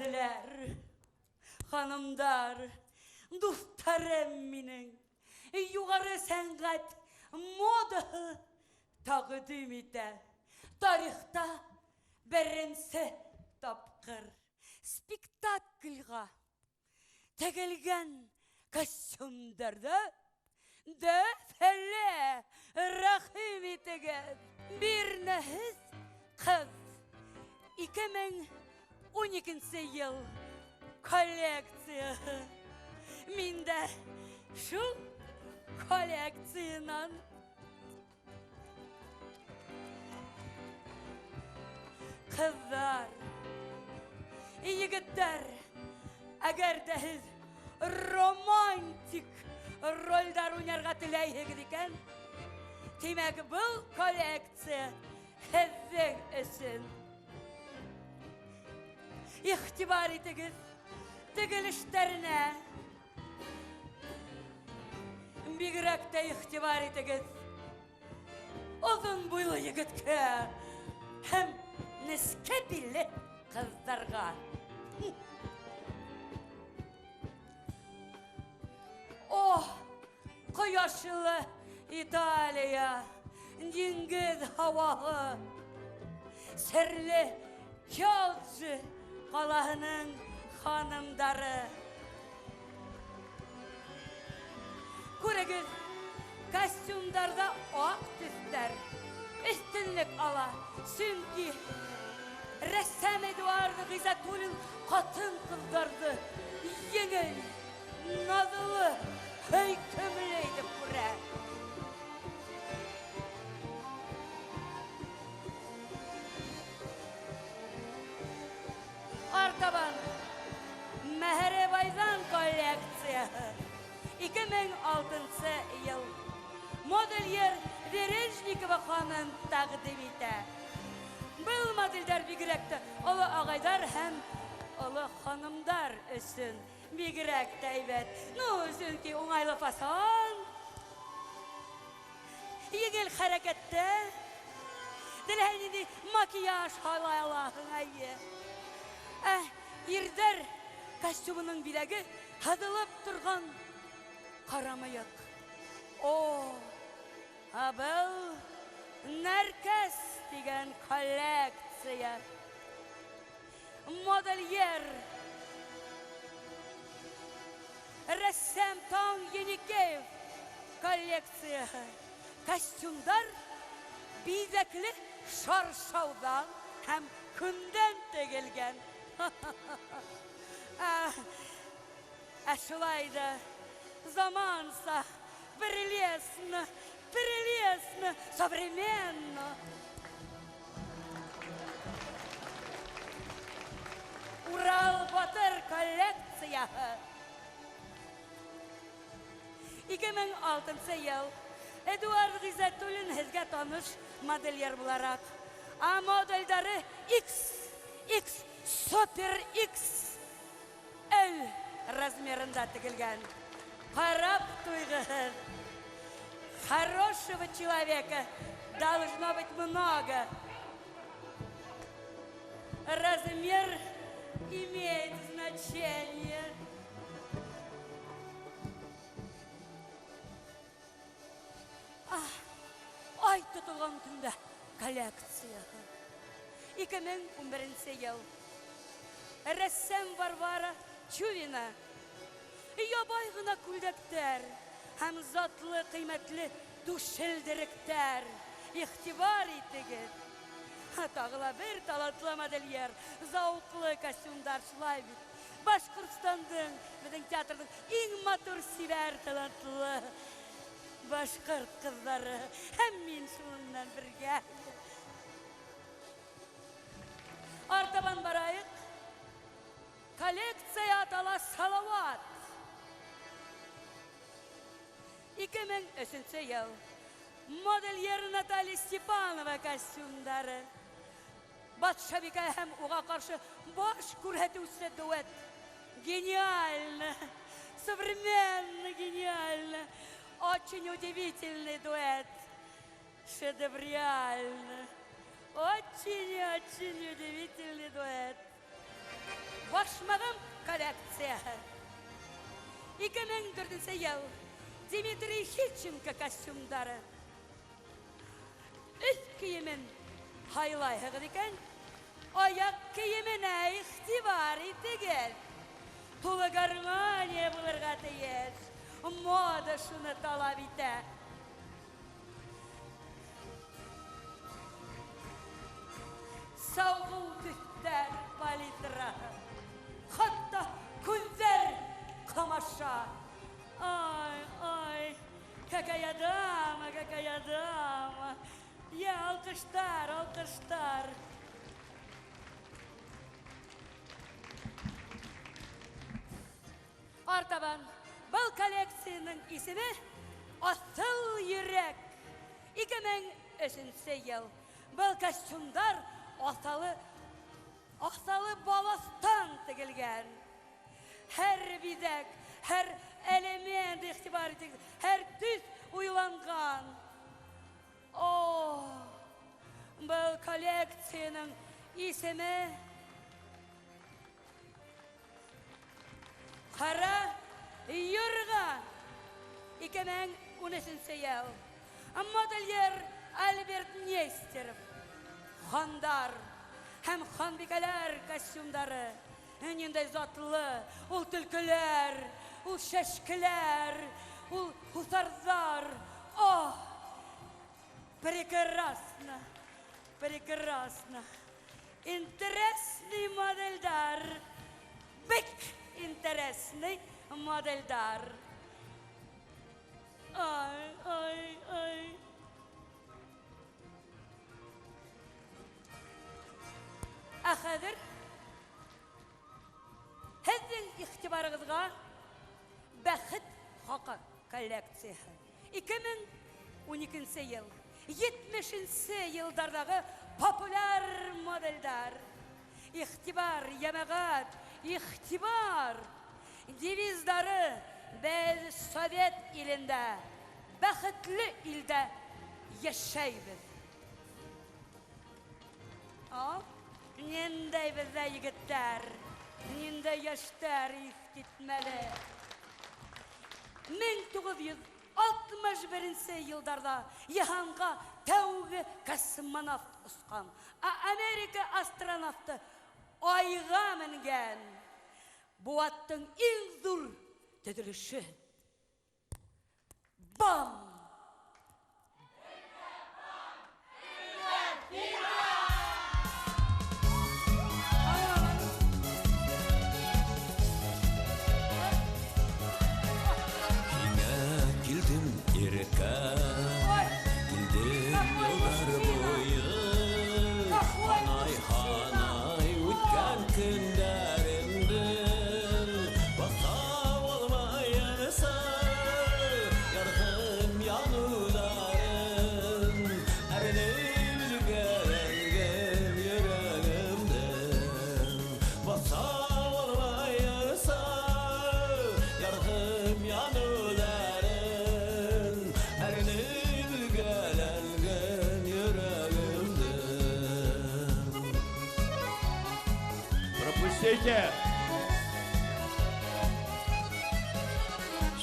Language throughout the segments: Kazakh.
Efendiler, hanımlar, dostlarım minin, yukarı sanat moda takdim eder. Tarihta birinci tapkır spektaklga tegelgen kostümlerde defile rahim etigen bir nehiz kız 2012 yıl kolleksiya minde şu kolleksiyadan kızlar, yigitler, eğer de siz romantik roller oynarga tilaysiz iken, demek bu kolleksiya sizin için. İhtibar etiniz, tigilişlerine, bigrak da ihtibar etiniz. Uzun boylu yigitke, hem neskepilli kızlarga. Oh, koyaşlı İtalya, deniz havalı, serli Kağıtçı kalahının hanımları. Kuregül kostümlerde ok tüster, üstünlük ala. Çünkü ressam Eduardo Gizatul'un katın kıldırdı. Yengil, nazlı, heykömüleydi buraya. Artaban, Meherebayzan kolleksiya 2006 yıl modelyer Verejnikova hanım takdim eder. Bu modeller bigrekte ulu ağaylar hem ulu hanımlar için bigrekte evet. Çünkü onaylı fason, yengil harekette, dilheyni makiyaj halayalahın ayı. Irder kostümünün bilegi hadılıp durgan karamayık. O, bu Nerkes degen kolleksiya. Modelyer ressam Tan Yenikev kolleksiya. Kostümler bizekli şarşavdan hem künden tegelgen. Şulayda zamansa прелестно, современно. Ural Batır kolleksiyası 2006 yıl Eduard Gizatul'un hizge tanış modelyer bularak a modelleri X Super XL размерында тігілген. Қарап туйғыз. Хорошего человека должно быть много. Размер имеет значение. Ay tutulған түнді коллекция. 2011 yıl ressam Varvara Чувина yabaygına küldekler hem zatlı kıymetli duşeldirekler ihtibar ettiğiz. Tağla bir talatlı modelyer zavuklu kostümler şulaydı. Başkırtstan'dın bizim teatrın en motor siver talatlı Başkırt kızları hem min şundan birge. Artaban barayık kolleksiya atala salavat. 2003 yıl modelyer Natalya Stepanova kostümleri. Batşabika hem oğa karşı baş kurhetüse duet. Гениально, современно гениально, очень удивительный дуэт, шедевриально, очень удивительный дуэт. başmağım kolleksiyası. 2004 yıl Dmitri Хильченко kostümleri. Üst kiyimin haylayığı diken, ayak kiyimine ihtibari değil. Tulu garmaniye bulurga değil. Moda şunu talep eder. Savgul tühter palitra. Hatta kunzer kamaşa. Ay, какая дама, какая дама. Ya alkışlar, alkışlar. Artaban, bu koleksiyanın ismi Asıl Yürek. 2003 yıl. Bu kostümler asalı balastan tıkılgan. Her bizek, her element ihtibar edildi, her tüs uyulangan. Oh, bu koleksiyanın ismi Kara Yurgan. 2013 yıl. Modelyer Albert Nesterov. Xandar hem xanbikeler kostümleri. Eninde zatlı, ul tülküler, ul şeşkiler, ul husarlar. Oh, прекрасно, прекрасно. Интересный модельдар. Бик интересный модельдар. Ay. Axadır, sizin ihtibarınızga Bəxit Xaqa kolleksiyası. 2012 yıl, 70. yıllardaki popüler modeller. İhtibar, yemeğat, ihtibar. Devizleri biz Sovyet ilinde, Bəxitli ilde yaşayız. Nende bize yigitler, nende yaşlar gitmeli. 1961 yıllarda Yahanға tәугі kosmonavt ұсқан. Amerika astronavtı ayға мінген. Bu attın en zor tedilişi. Bam!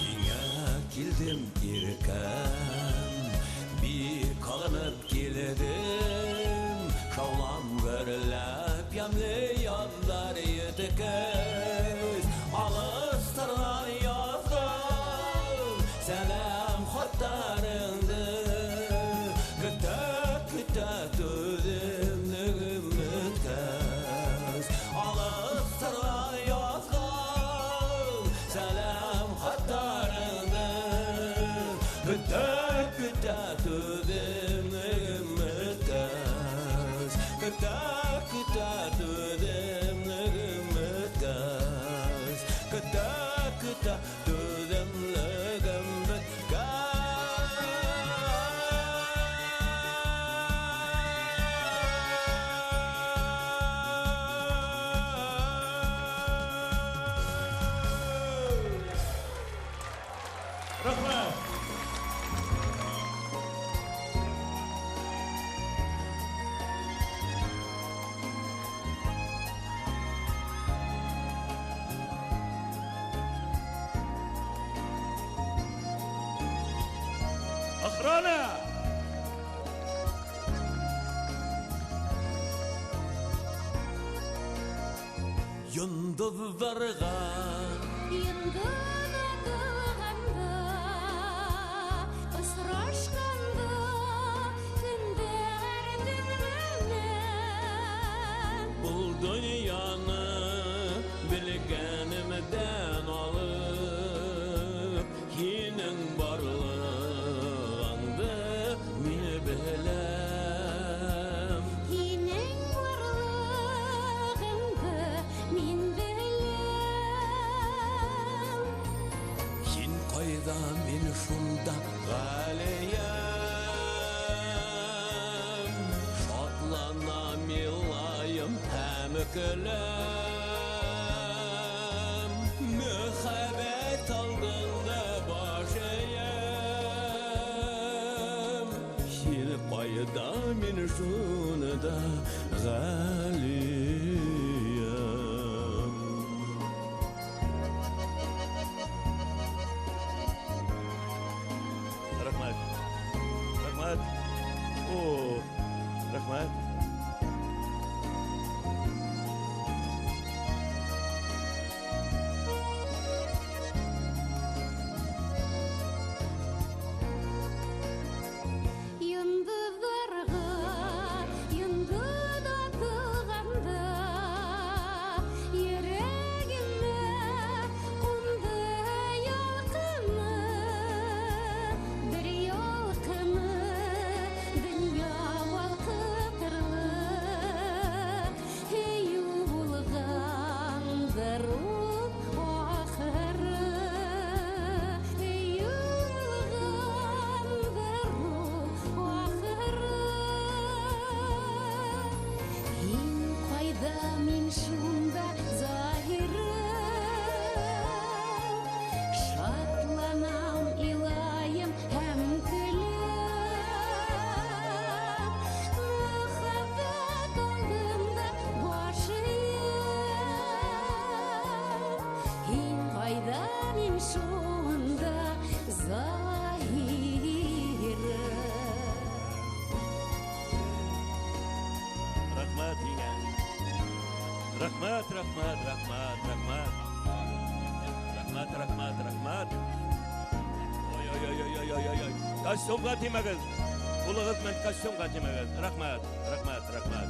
Yine kildim irken, bir kalınıp geldim. Şavlam görülüp yemli yanlar yetekez. Alıstarlar yazdım, selam hatlarındı. Kütte tüdüm nügüm mütkez. Alıstarlar yazdım, selam hatlarındı. Kütte tüdüm nügüm mütkez. Kütte tüdüm nügüm mütkez. Kütte tüdüm nügüm mütkez. Rahmet. Охрана! Yıldızlarga bu dünyаны bilgenimden alıp Hinin barlığında mini bilem Hin koyda min şunda galeyem Şatlanam yıllayım hem kılem Mühabbet aldığında başayım Hin koyda min şunda galeyem Rahmat. Rahmat. Oo. Rahmat. Rahmat yine. Rahmat, rahmat, rahmat, rahmat. Rahmat, rahmat, rahmat. Oy, oy, oy, oy, oy, oy, oy. Kaç so'mga temagiz. Ulug'iz men kaç so'mga temagiz. Rahmat, rahmat, rahmat.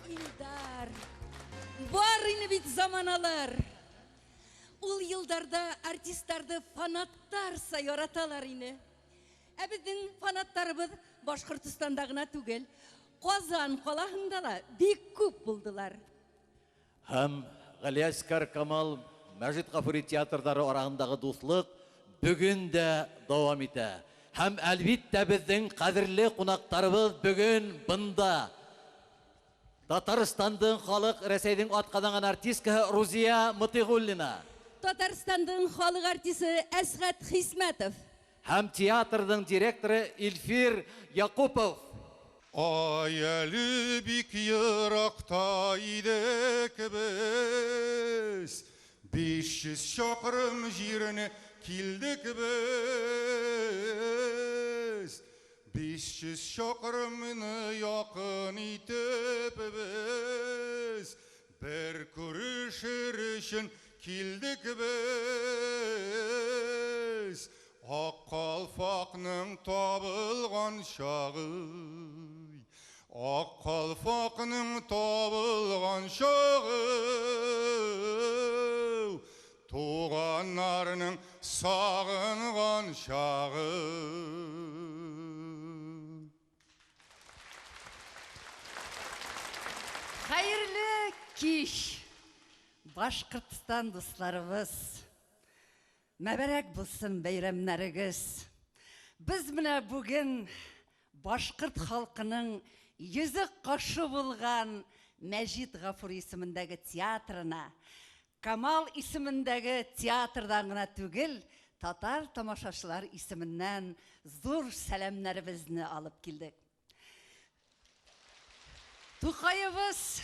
İldar, var yine bit zamanalar. Ул yıllarda artistlardı fanattlar sayoratalar yine. Bizim fanatlarımız Başkırtistan'da gına tügel. Kazan kalahında da bik küp buldular. Hem Галиаскар Камал, Мәжит Гафури театрдары арасындағы дуслык бүгін де дәвам итә. Һәм әлбиттә безнең кадерле кунактарыбыз бүгін бында. Татарстанның халык Рәсәйнең атказанган артисткаһы Рузия Мутигуллина. Татарстан'ın халык артисты Әсгат Хисмәтов. Һәм театрның директоры Илфир Якупов. Ay eli bik yırakta idek biz 500 şakırım jirine kildik biz 500 şakırımını yakın itip biz Bir görüşür için kildik biz Ak kalfakның tabılgan şağı Ak kalfakның tabılgan şağı Tuğanlarının sağıngan şağı Hayırlı kiş. Başkırtistan dostlarımız. Mübarek bulsun beyramlarınız. Biz mine bugün Başkırt halkının yüzü kaşı bulgan Мәжит Гафури ismindeki tiyatrına, Kamal ismindeki tiyatrdan gına tügül, Tatar tamaşaçılar isminden zor selamlarımızı alıp geldik. Tukayımız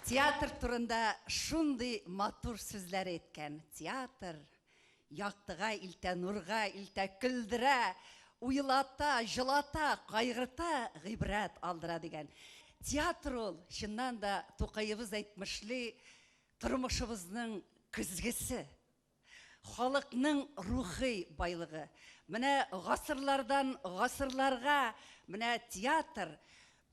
Театр турында шундый матур сүзләр әйткән. Театр яктыга илтә, нурга илтә, көлдерә, уйлата, җылата, кайгырта, гыйбрәт алдыра дигән. Театр ул, чыннан да Тукайыбыз әйтмешле, тормышыбызның көзгесе, халыкның рухи байлыгы. Менә гасырлардан гасырларга менә театр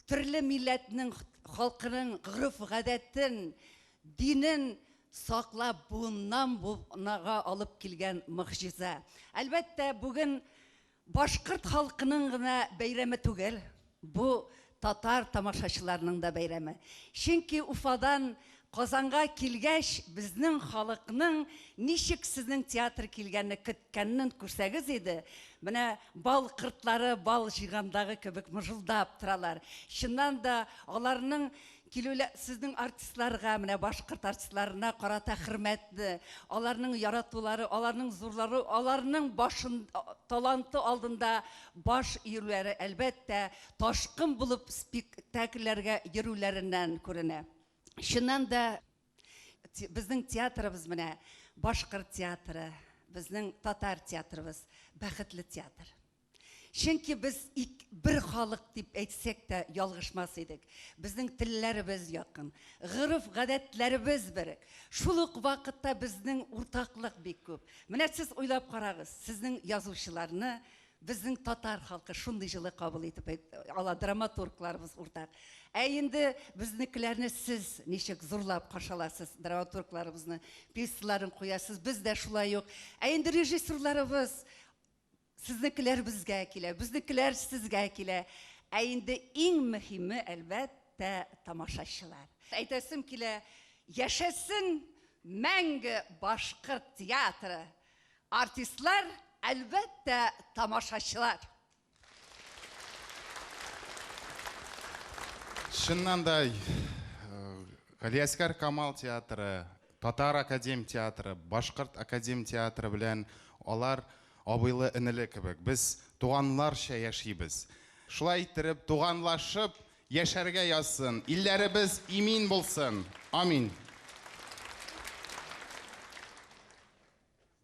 төрле милләтнең, халкының гырыф-гадәтен, динен саклап буыннан буынага алып килгән мөгъҗиза. Әлбәттә, бүген башкорт халкының гына бәйрәме түгел, бу татар тамашачыларының да бәйрәме. Чөнки Уфадан Казанга килгәч, безнең халыкның ничек сезнең театр килгәнне көткәнен күрсәгез иде. Менә бал кыртлары бал җыйгандагы кебек мыжылдап торалар. Чыннан да аларның килүләр сезнең артистларга, менә башкорт артистларына карата хөрмәтле, аларның яратулары, аларның зурлары, аларның башын таланты алдында баш июләре әлбәттә ташкын булып спектакльләргә йөрүләреннән күренә. Шуннан да безнең театрыбыз менә башкорт театры, безнең татар театрыбыз бәхетле театр. Чөнки без бер халык дип әйтсәк тә ялгышмас идек. Безнең телләребез якын, гырыф-гадәтләребез бер. Шул ук вакытта безнең уртаклык бик күп. Менә сез уйлап карагыз, сезнең язучыларны безнең татар халкы шундый җылы кабул итеп ала, драматургларыбыз уртак. Инде безнекеләрне сез ничек зурлап каршыласыз, драматургларыбызны, пьесаларын куясыз, без дә шулай ук. Инде режиссерларыбыз сезнекеләр безгә килә, безнекеләр сезгә килә. Инде иң мөһиме әлбәттә тамашачылар. Әйтәсем килә, яшәсен мәңге башкорт театры. Артистлар, әлбәттә тамашачылар. Шыннан да Галиәскәр Камал театры, Татар академ театры, Башкорт академ театры белән алар абыйлы энеле кебек. Без туганларча яшибез. Шулай итеп туганлашып яшәргә язсын. Илләребез имин булсын. Амин.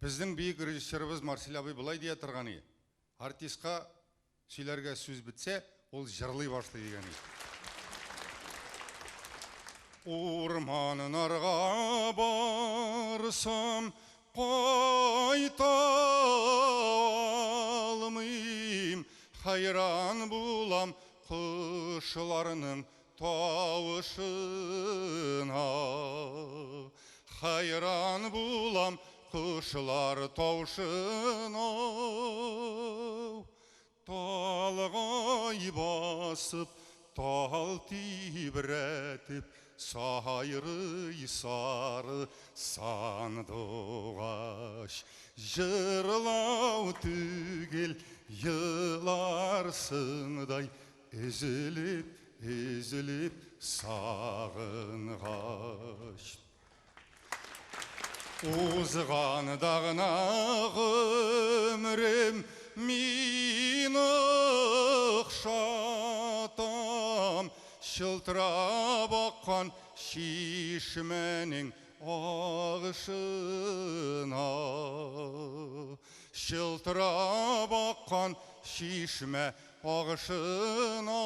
Безнең бөек режиссерыбыз Марсель абый булай дия торган иде. Артистка сөйләргә сүз бетсә, ул җырлый башлый дигән иде. Урманнарга барсам, кайта алмыйм, хайран булам кушларның тавышына. Хайран булам кушлар тавышына. Талгай басып, тал тибрәтеп, сайрый сары сандугач. Жырлау түгел еларсыңдай, үзіліп, үзіліп сағынғаш. Узғандағына ғөмірім мен ұқшатам, шылтырап аққан шишменің ағышына. Шылтырап аққан шишме ағышына.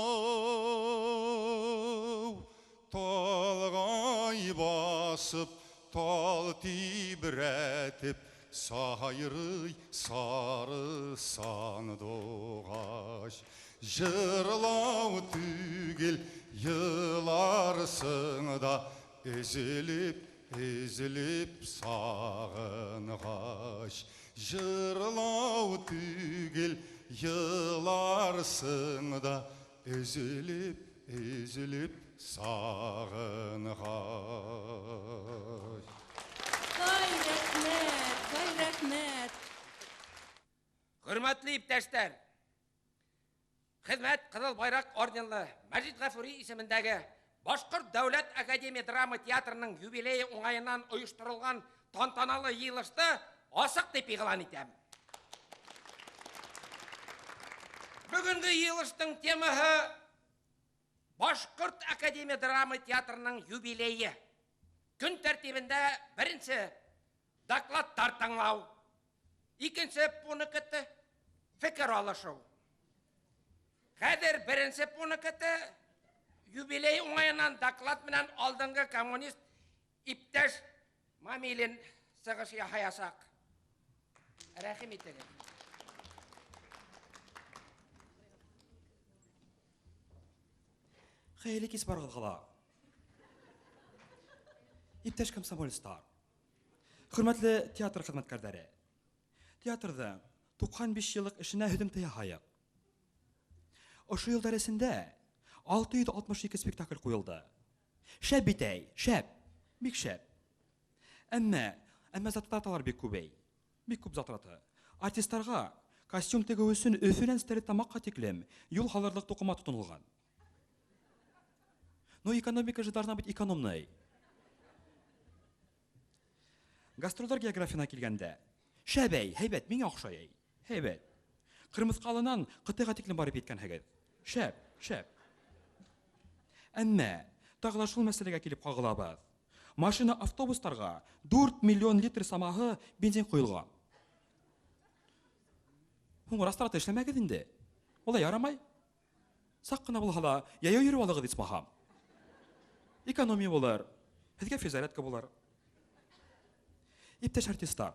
Талғай басып, тал тибрәтіп, сайрый сары сандуғаш. Жырлау түгел еларсыңда, үзіліп, үзіліп сағынғаш. Жырлау түгел еларсыңда, үзіліп, үзіліп сағынғаш. Кай рәхмәт. Hürmetli iптәштәр, Хезмәт Кызыл Байрак орденлы Мәҗит Гафури исемендәге Башкорт Дәүләт Академия драма театрының юбилее уңаеннан оештырылган тантаналы йыелышты асык дип игълан итәм. Бүгенге йыелышның темасы Башқұрт Академия драма театрының юбилейі. Күн тәртібінде бірінші докладтар тыңлау, екінші пункті фикір алышу. Қазір бірінші пункті юбилей оңайынан доклад менен алдыңғы коммунист иптеш Мамилин сығыш яхаясақ. Рәхим етіңіз. Хейлі кес барғылғыла. Иптеш комсомолистар. Hürmetli театр хезмәткәрләре. Театрда 95 еллык эшенә һөдем тыя хаяк. Ошы елдар эсендә 662 спектакль куелды. Шәп битәй, шәп, бик шәп. Әмма затлаталар бик күбәй. Бик күп затлаты. Артистларга костюм тегү өчен Өфөннән Стәрлетамакка тиклем юл халырлык тукыма тотынылган. Но экономика же должна быть экономной. Гастрольдер географияна килгәндә, шәбәй, һәйбәт, миңа охшай. Һәйбәт. Кырмыскалынан Кытайга тиклем барып еткән хәгәт. Шәп, шәп. Әмма тагыла шул мәсьәләгә килеп кагылабыз. Машина автобустарга 4 миллион литр самаһы бензин куелган. Хуң растрат эшләмәгез инде. Олай ярамай. Сак кына булса да, яяу йөрү алыгы дисмаһам. Экономия булар, һезгә физаратка булар. Иптәш артистар,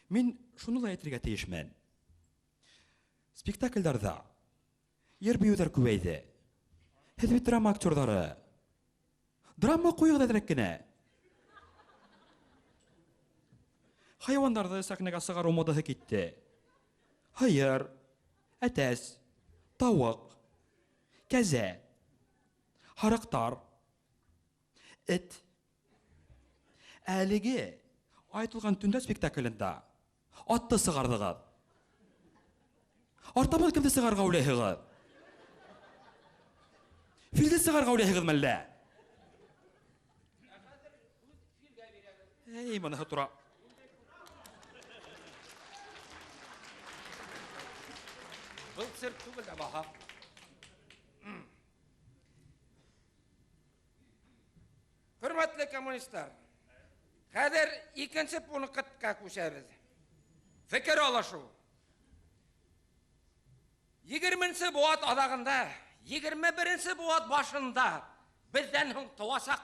мин шуны ла әйтергә тиешмен. Спектакльләрдә ер биюләр күбәйде. Һез бит драма актерлары. Драма куйгыда дирәк кенә. Хайваннарны сәхнәгә сыгару модаһы китте. Хайыр, әтәс, тавык, кәзә, харыктар, эт. Әлеге айтылган төндә спектаклендә атты сыгардыгыз. Артабыз кемде сыгарга уйлыйсыз? Филде сыгарга уйлыйсыз мәллә? Эй, моны тура. Бұл сыр түгіл де баха. Hürmetli komünistler, қазір екінші пунктқа көшеміз. Fikir алышу. 20-ші буат адағында, 21-ші буат башында бізден туасақ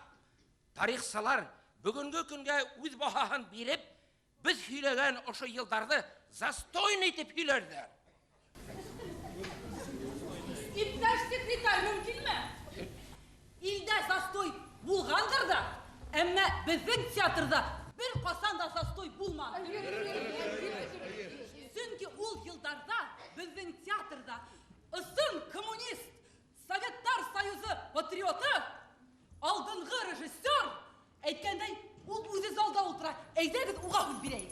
тарихшылар бүгінгі күнге өз бағаһын беріп, біз хүйлеген ошы елдарды застойын етіп хүйлерді. İptaş sekreter mümkün mü? İlde zastoy bulgandır da, ama bizim tiyatrda bir kasan da zastoy bulmadı. Çünkü ul yıllarda bizim tiyatrda ısın komünist, Sovetler Soyuzu patriotu, aldınғы rejissör, etkenden ul uzun zalda ultra, eydeniz uğa hız birey.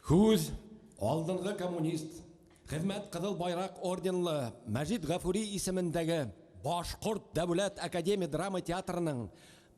Хүз, алдыңғы коммунист, Хезмәт Қызыл Байрақ орденлы Мәжит Ғафури исемендәге Башқұрт Дәүләт Академия драма театрының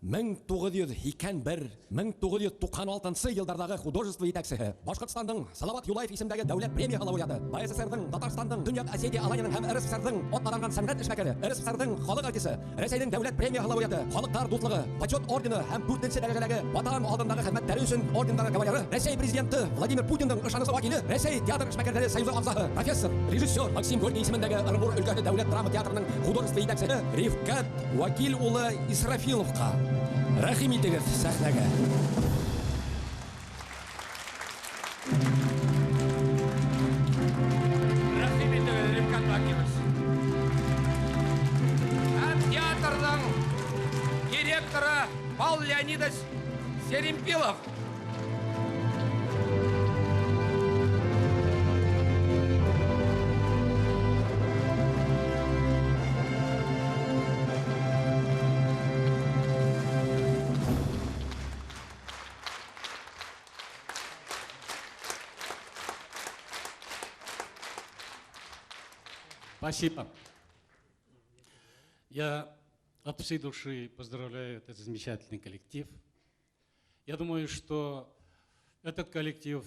1991-1996 елдардағы художество етәксігі, Башқұртстандың Салават Юлаев исемдәге дәулет премия лауреаты, БССР-ның, Татарстандың, Дөнья Осетия Аланияның һәм РСФСР-ның атладанган сәнгать эшмәкәре, РСФСР-ның халык артисты, Рәсәйнең дәүләт премия лауреаты, халыклар дуслыгы, почет ордены һәм 4-нче дәрәҗәдәге ватан алдындагы хезмәттәре өчен орденнары кавалеры, Рәсәй президенты Владимир Путинның ышанычлы вәкиле, Рәсәй театр эшмәкәрләре союзы агзасы, профессор, режиссер Максим Горький исемендәге Ырымбур өлкәсе дәүләт драма театрының художество етәкчесе Рифкат Вакил улы Исрафиловка рәхим итегез сәхнәгә. Рәхим итегез, Рифкат Вакилович. Һәм театрның директоры Павел Леонидович Серемпилов. Спасибо. Я от всей души поздравляю этот замечательный коллектив. Я думаю, что этот коллектив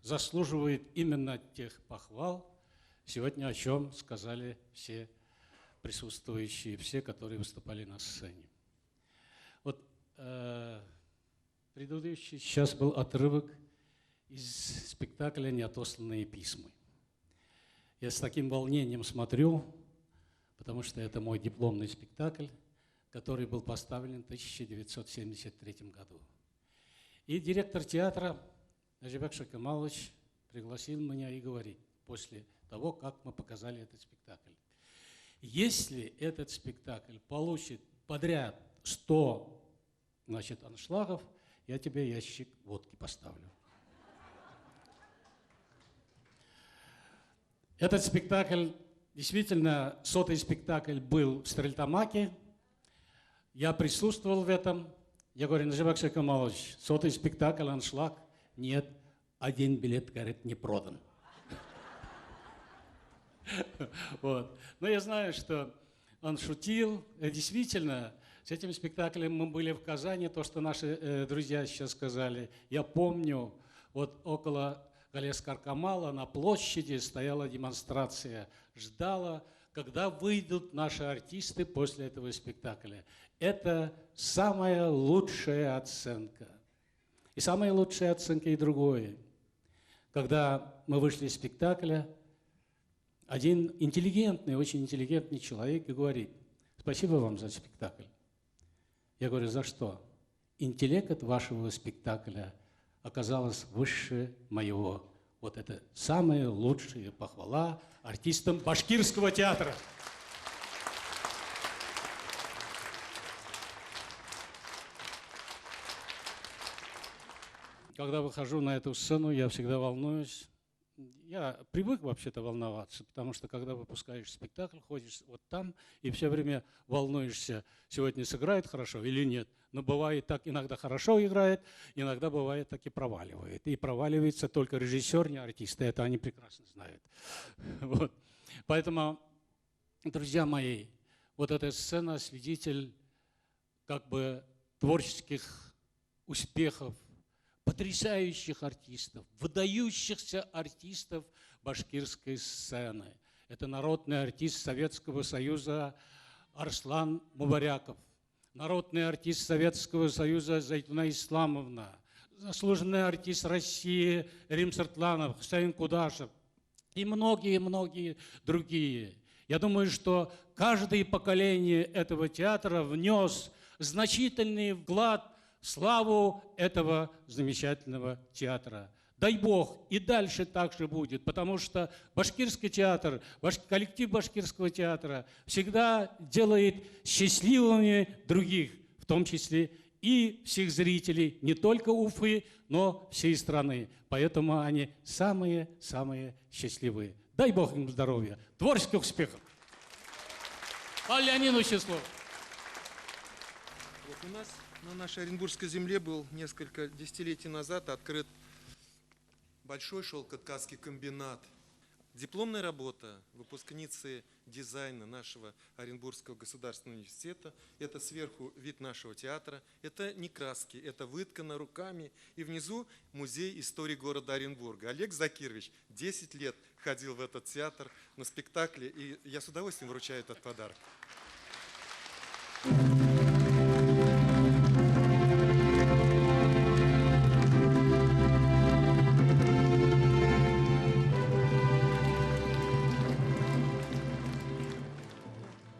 заслуживает именно тех похвал, сегодня о чем сказали все присутствующие, все, которые выступали на сцене. Вот предыдущий сейчас был отрывок из спектакля «Неотосланные письма». Я с таким волнением смотрю, потому что это мой дипломный спектакль, который был поставлен в 1973 году. И директор театра Ажибек Шакамалович пригласил меня и говорит, после того, как мы показали этот спектакль: если этот спектакль получит подряд 100, аншлагов, я тебе ящик водки поставлю. Этот спектакль, действительно, 100-й спектакль был в Стерлитамаке. Я присутствовал в этом. Я говорю: Нажибек Шакамалович, 100-й спектакль, аншлаг. Нет, один билет, говорит, не продан. Вот. Но я знаю, что он шутил. Действительно, с этим спектаклем мы были в Казани, то, что наши друзья сейчас сказали. Я помню, вот около Галиаскар-Камала на площади стояла демонстрация, ждала, когда выйдут наши артисты после этого спектакля. Это самая лучшая оценка. И самая лучшая оценка и другое. Когда мы вышли из спектакля, один интеллигентный, очень интеллигентный человек и говорит: спасибо вам за спектакль. Я говорю: за что? Интеллект вашего спектакля оказалось выше моего. Вот это самая лучшая похвала артистам Башкирского театра. Когда выхожу на эту сцену, я всегда волнуюсь. Я привык вообще-то волноваться, потому что когда выпускаешь спектакль, ходишь вот там и все время волнуешься, сегодня сыграет хорошо или нет. Но бывает так, иногда хорошо играет, иногда бывает так и проваливает. И проваливается только режиссер, не артисты, это они прекрасно знают. Вот. Поэтому, друзья мои, вот эта сцена свидетель как бы творческих успехов, потрясающих артистов, выдающихся артистов башкирской сцены. Это народный артист Советского Союза Арслан Мубаряков, народный артист Советского Союза Зайтуна Исламовна, заслуженный артист России Рим Сартланов, Хусейн Кудашев и многие-многие другие. Я думаю, что каждое поколение этого театра внес значительный вклад в славу этого замечательного театра. Дай Бог, и дальше так же будет, потому что башкирский театр, коллектив башкирского театра всегда делает счастливыми других, в том числе и всех зрителей, не только Уфы, но всей страны. Поэтому они самые-самые счастливые. Дай Бог им здоровья, творческих успехов. По Леониду Числову. Вот у нас на нашей Оренбургской земле был несколько десятилетий назад открыт большой шелкоткацкий комбинат. Дипломная работа выпускницы дизайна нашего Оренбургского государственного университета. Это сверху вид нашего театра. Это не краски, это выткано руками. И внизу музей истории города Оренбурга. Олег Закирович 10 лет ходил в этот театр на спектакле. И я с удовольствием вручаю этот подарок.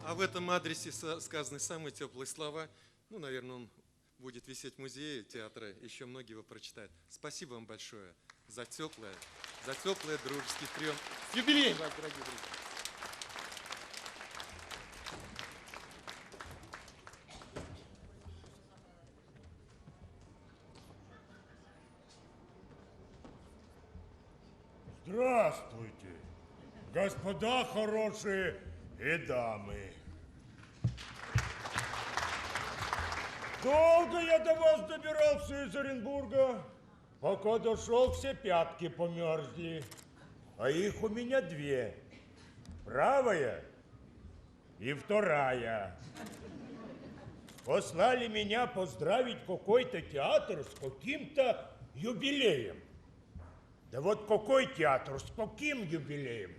А в этом адресе сказаны самые теплые слова. Ну, наверное, он будет висеть в музее театра, еще многие его прочитают. Спасибо вам большое за теплый дружеский прием. С юбилеем вас, дорогие друзья! Здравствуйте, господа хорошие и дамы. Долго я до вас добирался из Оренбурга. Пока дошел, все пятки померзли. А их у меня две. Правая и вторая. послали меня поздравить какой-то театр с каким-то юбилеем. Да вот какой театр, с каким юбилеем?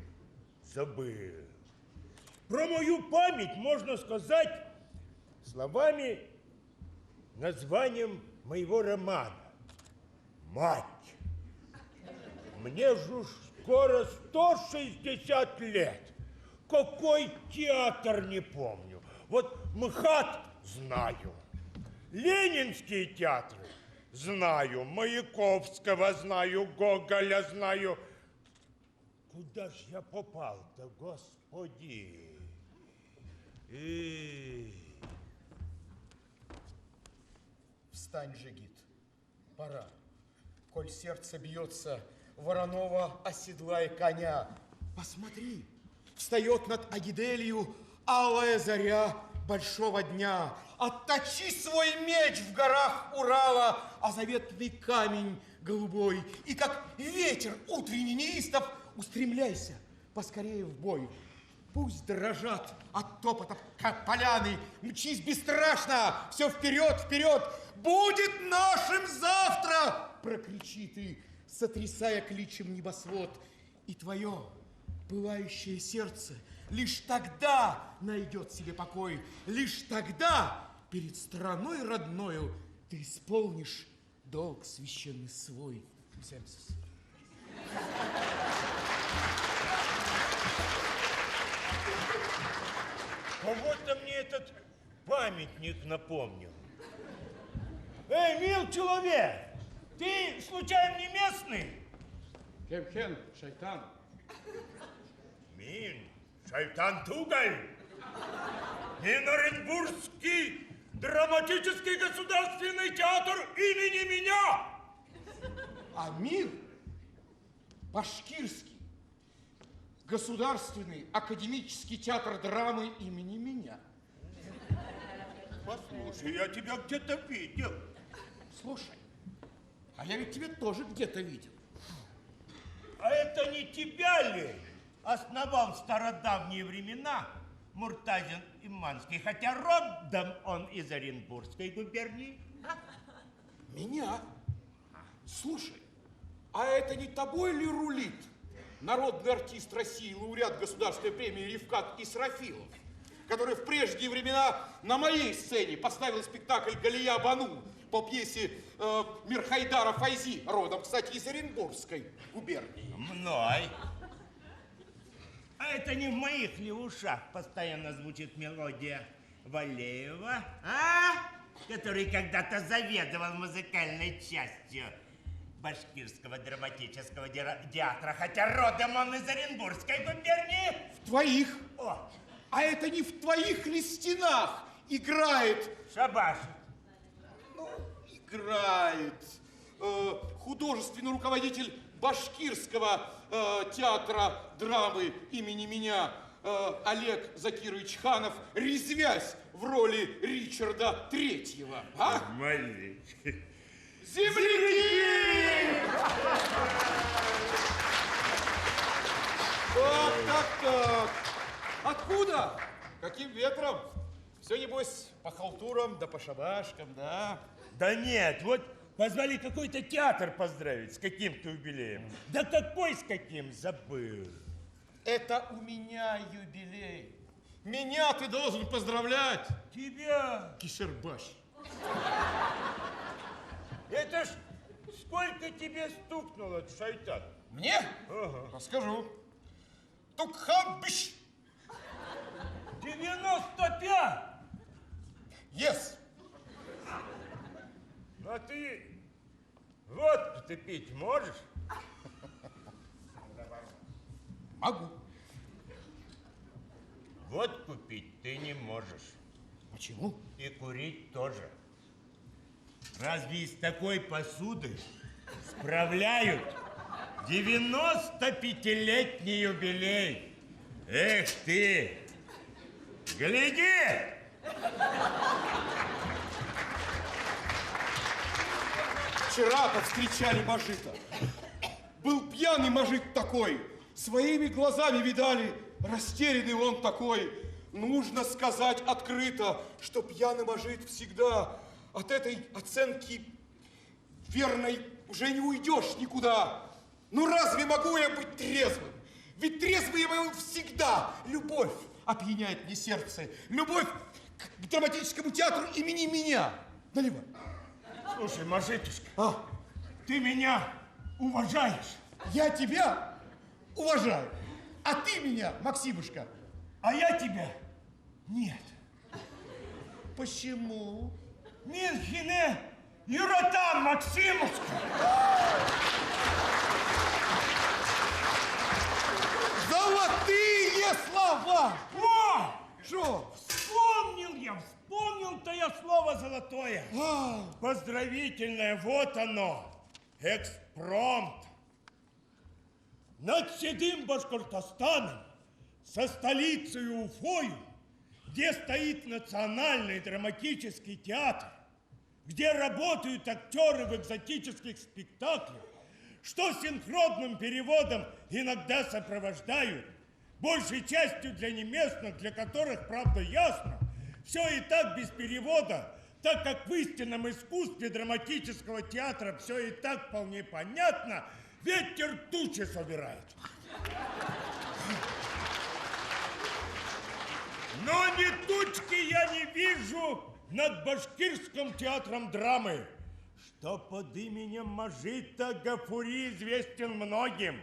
Забыл. Про мою память можно сказать словами, названием моего романа. Мать. Мне же скоро 160 лет. Какой театр, не помню. Вот МХАТ знаю. Ленинские театры знаю. Маяковского знаю, Гоголя знаю. Куда ж я попал-то, господи? Встань, Жигит, пора. Коль сердце бьется, Воронова оседлай коня. Посмотри, встает над Агиделью алая заря большого дня. Отточи свой меч в горах Урала, а заветный камень голубой. И как ветер утренний неистов, устремляйся поскорее в бой. Пусть дрожат от топота поляны, мчись бесстрашно, все вперед, вперед. Будет нашим завтра, прокричи ты, сотрясая кличем небосвод. И твое пылающее сердце лишь тогда найдет себе покой, лишь тогда перед страной родною ты исполнишь долг священный свой. Семсис. Кого-то мне этот памятник напомнил. Эй, мил человек, ты случайно не местный? Кемхен, шайтан. Мин, шайтан Тугаль. Мин Оренбургский драматический государственный театр имени меня. А мир башкирский государственный академический театр драмы имени меня. Послушай, я тебя где-то видел. Слушай, а я ведь тебя тоже где-то видел. А это не тебя ли основал в стародавние времена Муртазин Иманский, хотя родом он из Оренбургской губернии? Меня? Слушай, а это не тобой ли рулит народный артист России, лауреат государственной премии Рифкат Исрафилов, который в прежние времена на моей сцене поставил спектакль «Галия Бану» по пьесе Мирхайдара Файзи, родом, кстати, из Оренбургской губернии. Мной. А это не в моих ли ушах постоянно звучит мелодия Валеева, который когда-то заведовал музыкальной частью Башкирского драматического театра, хотя родом он из Оренбургской губернии. В твоих? О. А это не в твоих ли стенах играет? Шабаш. Ну, играет художественный руководитель Башкирского театра драмы имени меня Олег Закирович Ханов, резвясь в роли Ричарда Третьего. А? Маленький. Земляки! Так. Откуда? Каким ветром? Все, небось, по халтурам да по шабашкам, да? Да нет, вот позвали какой-то театр поздравить с каким-то юбилеем. Да какой с каким, забыл. Это у меня юбилей. Меня ты должен поздравлять. Тебя? Кишербаш. Это ж сколько тебе стукнуло, шайтан? Мне? Ага. Расскажу. Тукхамбиш. 95? Yes. А ты водку-то пить можешь? Могу. Водку пить ты не можешь. Почему? И курить тоже. Разве из такой посуды справляют 95-летний юбилей? Эх ты! Гляди! Вчера повстречали Мажита. Был пьяный Мажит такой. Своими глазами видали. Растерянный он такой. Нужно сказать открыто, что пьяный мажит всегда. От этой оценки верной уже не уйдешь никуда. Ну разве могу я быть трезвым? Ведь трезвый я был всегда. Любовь опьяняет мне сердце. Любовь к драматическому театру имени меня. Наливай. Слушай, Мажитушка, ты меня уважаешь? Я тебя уважаю. А ты меня, Максимушка? А я тебя нет. Почему? Минхине Юратан Максимушка. Золотые слова! О! Что? Вспомнил-то я слово золотое. Поздравительное, вот оно. Экспромт. Над седым Башкортостаном, со столицей Уфою, где стоит Национальный драматический театр, где работают актеры в экзотических спектаклях, что синхронным переводом иногда сопровождают, большей частью для неместных, для которых, правда, ясно, все и так без перевода, так как в истинном искусстве драматического театра все и так вполне понятно, ветер тучи собирает. Но ни тучки я не вижу над Башкирским театром драмы, что под именем Мажита Гафури известен многим.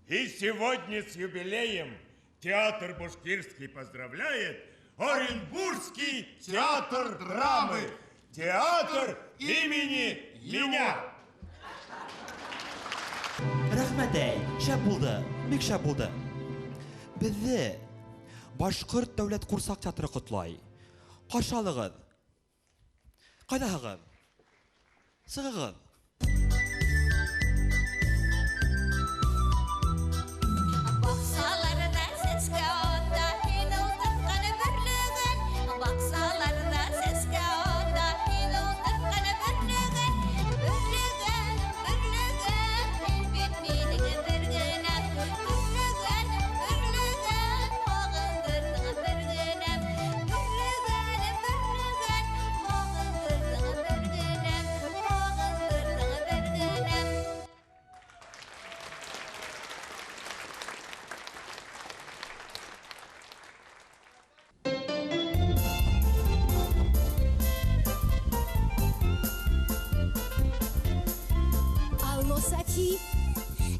И сегодня с юбилеем театр Башкирский поздравляет Оренбургский театр драмы, театр имени меня. Рәхмәт әй, шәп булды, бик шәп булды. Безне Башкорт дәүләт курсак театры котлай. Каршы алыгыз. Кайдагыз? Сыгыгыз.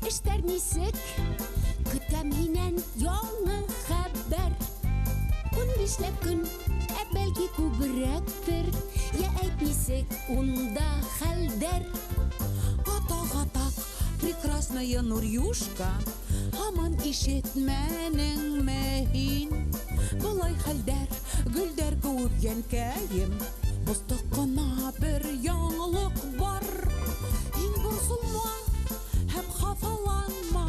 Эштәр нисек? Көтәм һиннән яңы хәбәр. 15 көн, бәлки күбрәктер. Я әйт нисек, унда хәлдәр. Атак, прекрасная Нурюшка, һаман ишетмәнеңме һин? Болай хәлдәр, гөлдәр куып янкәем. Бостык кына бер яңалык бар. Һин борсылма һәм хафаланма,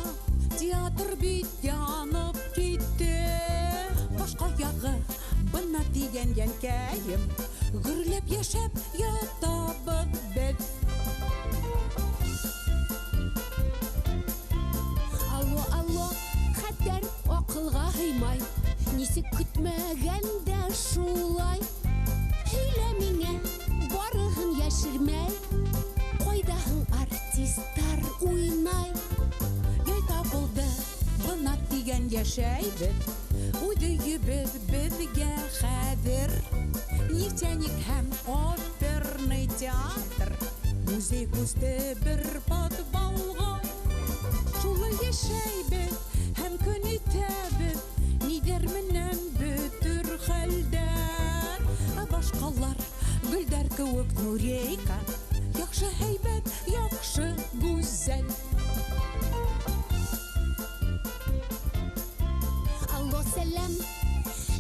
театр бит янып китте. Башка ягы бына тигән янкәем, гөрләп яшәп ятабыз бит. Алло, хәтәр акылга һыймай, нисек көтмәгәндә шулай. Һөйлә миңә, барыһын яшермәй, кайдаһың артисттар уйнай. Яй табылды, бына тигән яшәйбез, үдәебез безгә хәзер. Нефтяник һәм оперный театр, музей күсте бер подвалга. Шулай яшәйбез һәм көн итәбез, нидер менән бөтер хәлдәр. Башкалар гөлдәр кеүек Нурейка, яхшы һәйбәт, яхшы гүзәл. Алло, сәлам,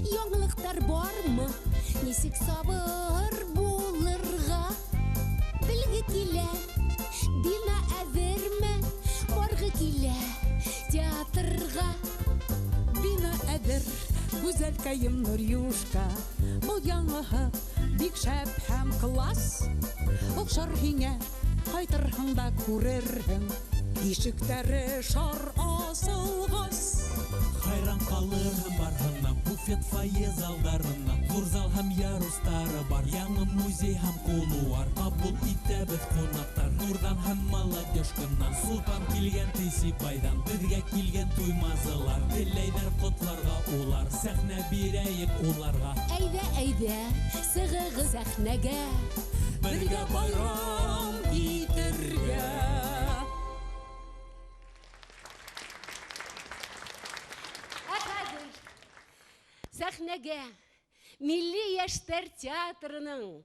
яңалыктар бармы? Нисек сабыр булырга? Белге килә, бина әзерме? Баргы килә театрга. Бина әзер, гүзәлкәем Нурюшка. Бу яңаһы бик шәп һәм класс. Охшар һиңә, кайтырһың да күрерһең. Ишектәре шар асылгас. Хайран калырһың барһыңнан, бу буфет фойе залдарына. Зур зал һәм ярустары бар, яңы музей һәм кулуар. Кабул итәбез кунактар, Нурдан һәм молодежь кыннан. Султан килгән Тесибайдан, безгә килгән туймазылар. Теләйдер котларга улар, сәхнә бирәйек уларга. Әйдә, сыгыгыз сәхнәгә, Бергә байрам итәргә. Сәхнәгә Милли яшьтәр театрының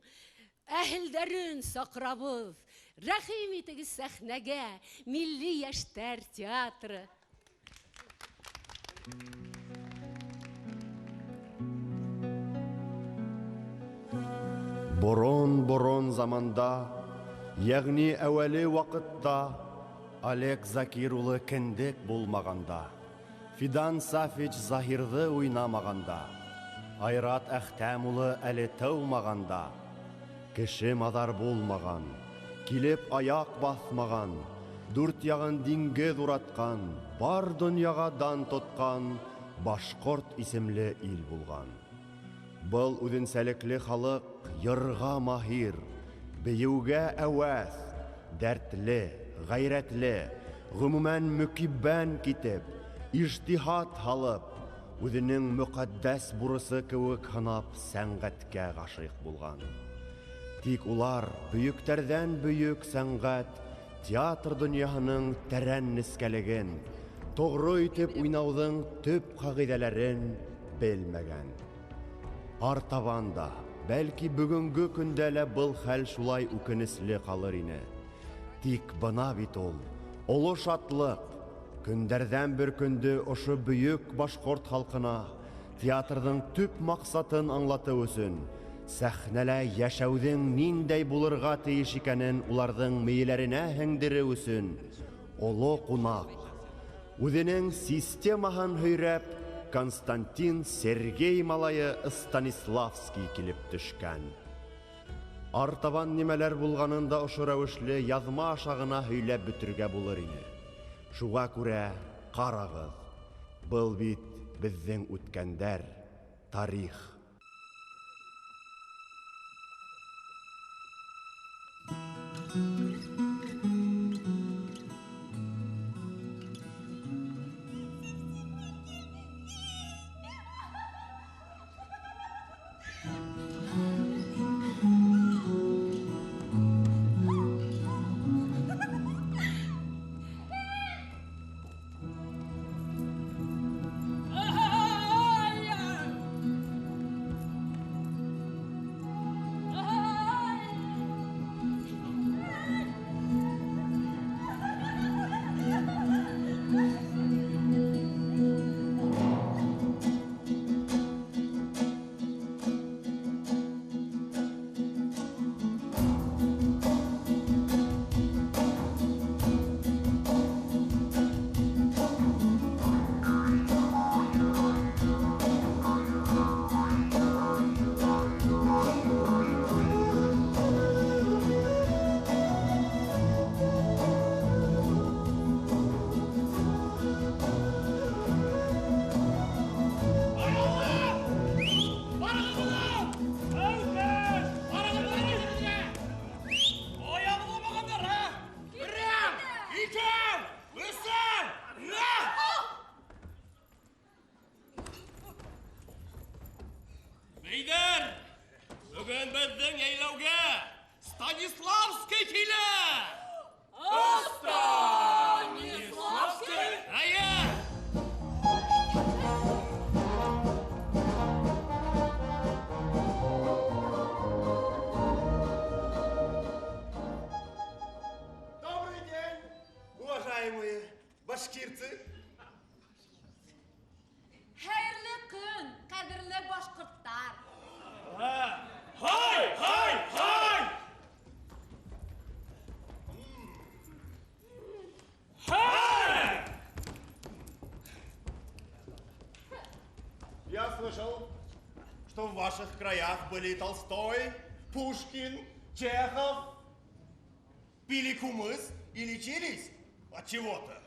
әһелдәрен сакрабыз. Рәхим итегез сәхнәгә Милли яшьтәр театры. Борон заманда, ягъни әвәли вакытта, Олег Закир улы кендек булмаганда, Фидан Сафич Захирды уйнамаганда, Айрат Әхтәм улы әле тыумаганда, кеше мадар булмаган, килеп аяк басмаган, дүрт ягын диңгез ураткан, бар дөньяга дан тоткан Башкорт исемле ил булган. Был үзенчәлекле халык йырга маһир, биюгә әвәз, дәртле, гайрәтле, гомумән мөкиббән китеп, иҗтиһад халып, үзенең мөкаддәс бурысы кебек хынап сәнгатькә гашыйк булган. Тик улар бөектәрдән бөек сәнгать, театр дөньяһының тәрән нескәлеген, тогры итеп уйнаудың төп кагыйдәләрен белмәгән. Артабанда, бәлки бүгенге көндә лә был хәл шулай үкенечле калыр ине. Тик бына бит ул, олы шатлык, көндәрдән бер көнде ошо бөек башкорт халкына театрның төп максатын аңлату өчен, сәхнәлә яшәүдең ниндәй булырга тиеш икәнен уларның мийләренә һеңдерү өчен, олы кунак, үзенең системаһын һөйрәп, Константин Сергей малайы Станиславский килеп төшкән. Артабан нимәләр булганын да ошо рәвешле язма аша гына һөйләп бетергә булыр ине. Шуңа күрә карагыз, был бит безнең үткәндәр, тарих. Что в ваших краях были Толстой, Пушкин, Чехов, пили кумыс и лечились от чего-то.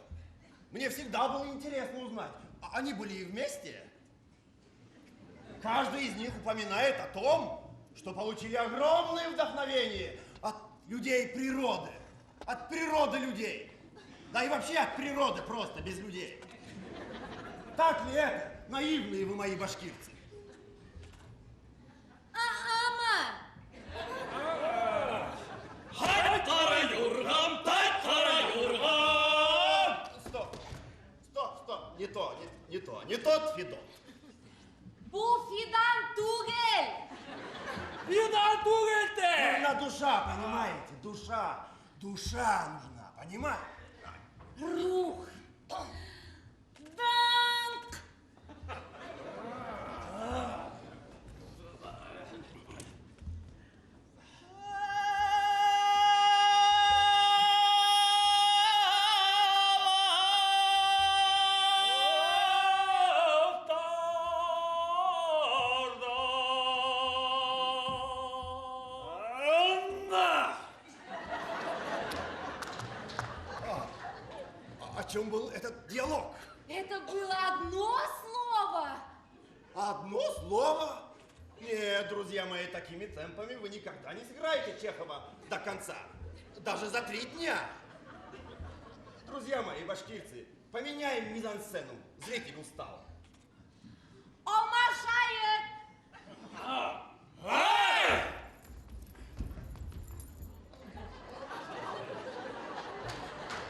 Мне всегда было интересно узнать, они были вместе? Каждый из них упоминает о том, что получили огромное вдохновение от людей природы. От природы людей. Да и вообще от природы просто, без людей. Так ли это, наивные вы мои башкирцы? Стоп. Не тот Федот. Bu fidan түгел. Федот түгел-то! Нужна душа, понимаете? Душа нужна, понимаете? Рух. Данк. О чем был этот диалог? Это было одно слово. Одно слово? Нет, друзья мои, такими темпами вы никогда не сыграете Чехова до конца. Даже за 3 дня. Друзья мои, башкирцы, поменяем мизансцену. Зритель устал. Омашает.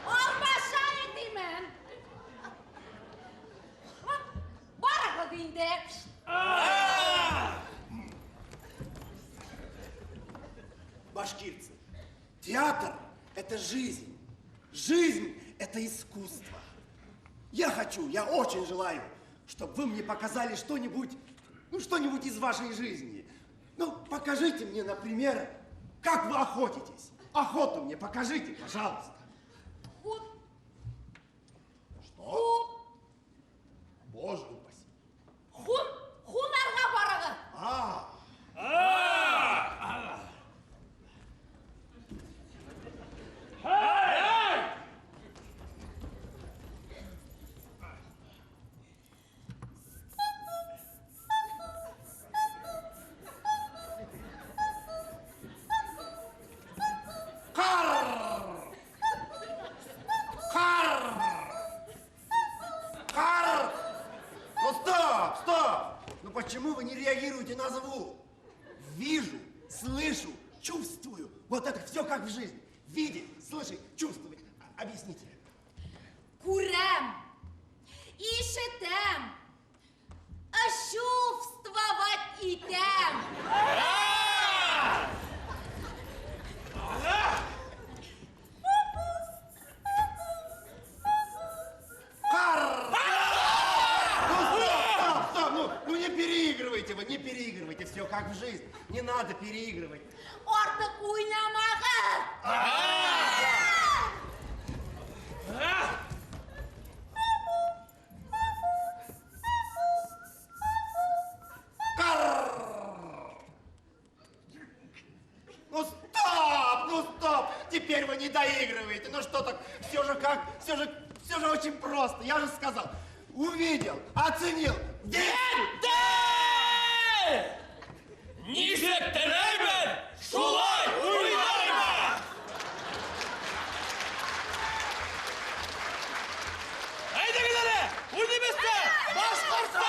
Омашает имен. Барахлы инде. Башкирцы, театр – это жизнь. Жизнь – это искусство. Я очень желаю, чтобы вы мне показали что-нибудь, что-нибудь из вашей жизни. Покажите мне, например, как вы охотитесь. Охоту мне покажите, пожалуйста. Что? Боже упаси. Хунарға барағы. Почему вы не реагируете на звук? Вижу, слышу, чувствую. Вот это все как в жизни. Видеть, слышать, чувствовать. Объясните. Күрәм, ишетәм, чувствовать итәм. Не переигрывайте, все как в жизни. Не надо переигрывать. Артык уйнамагыз. Стоп! Теперь вы не доигрываете. Что так? Все же очень просто. Я же сказал. Увидел, оценил. Нишек телеймен, шулай уйнайма! Әйдәгеләре, уйнымызды! Башқұртстан!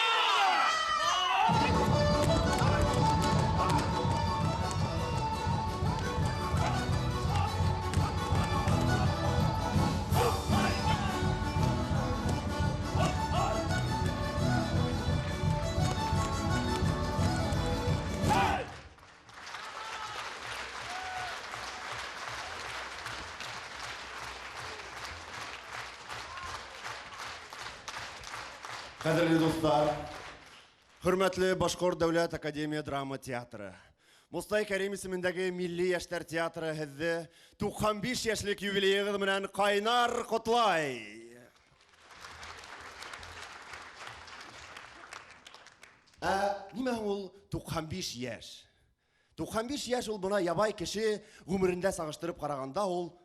Қадірлі достар, hürmetli Башқұрт Дәулет Академия драма театры. Мұстай Кәрим исемендәге Милли яшьләр театры һеҙҙе 95 яшьлек юбилейығыҙ менән ҡайнар ҡотлай. Нимә ул 95 яшь? 95 яшь ул бына ябай кеше ғүмерендә сағыштырып ҡарағанда ул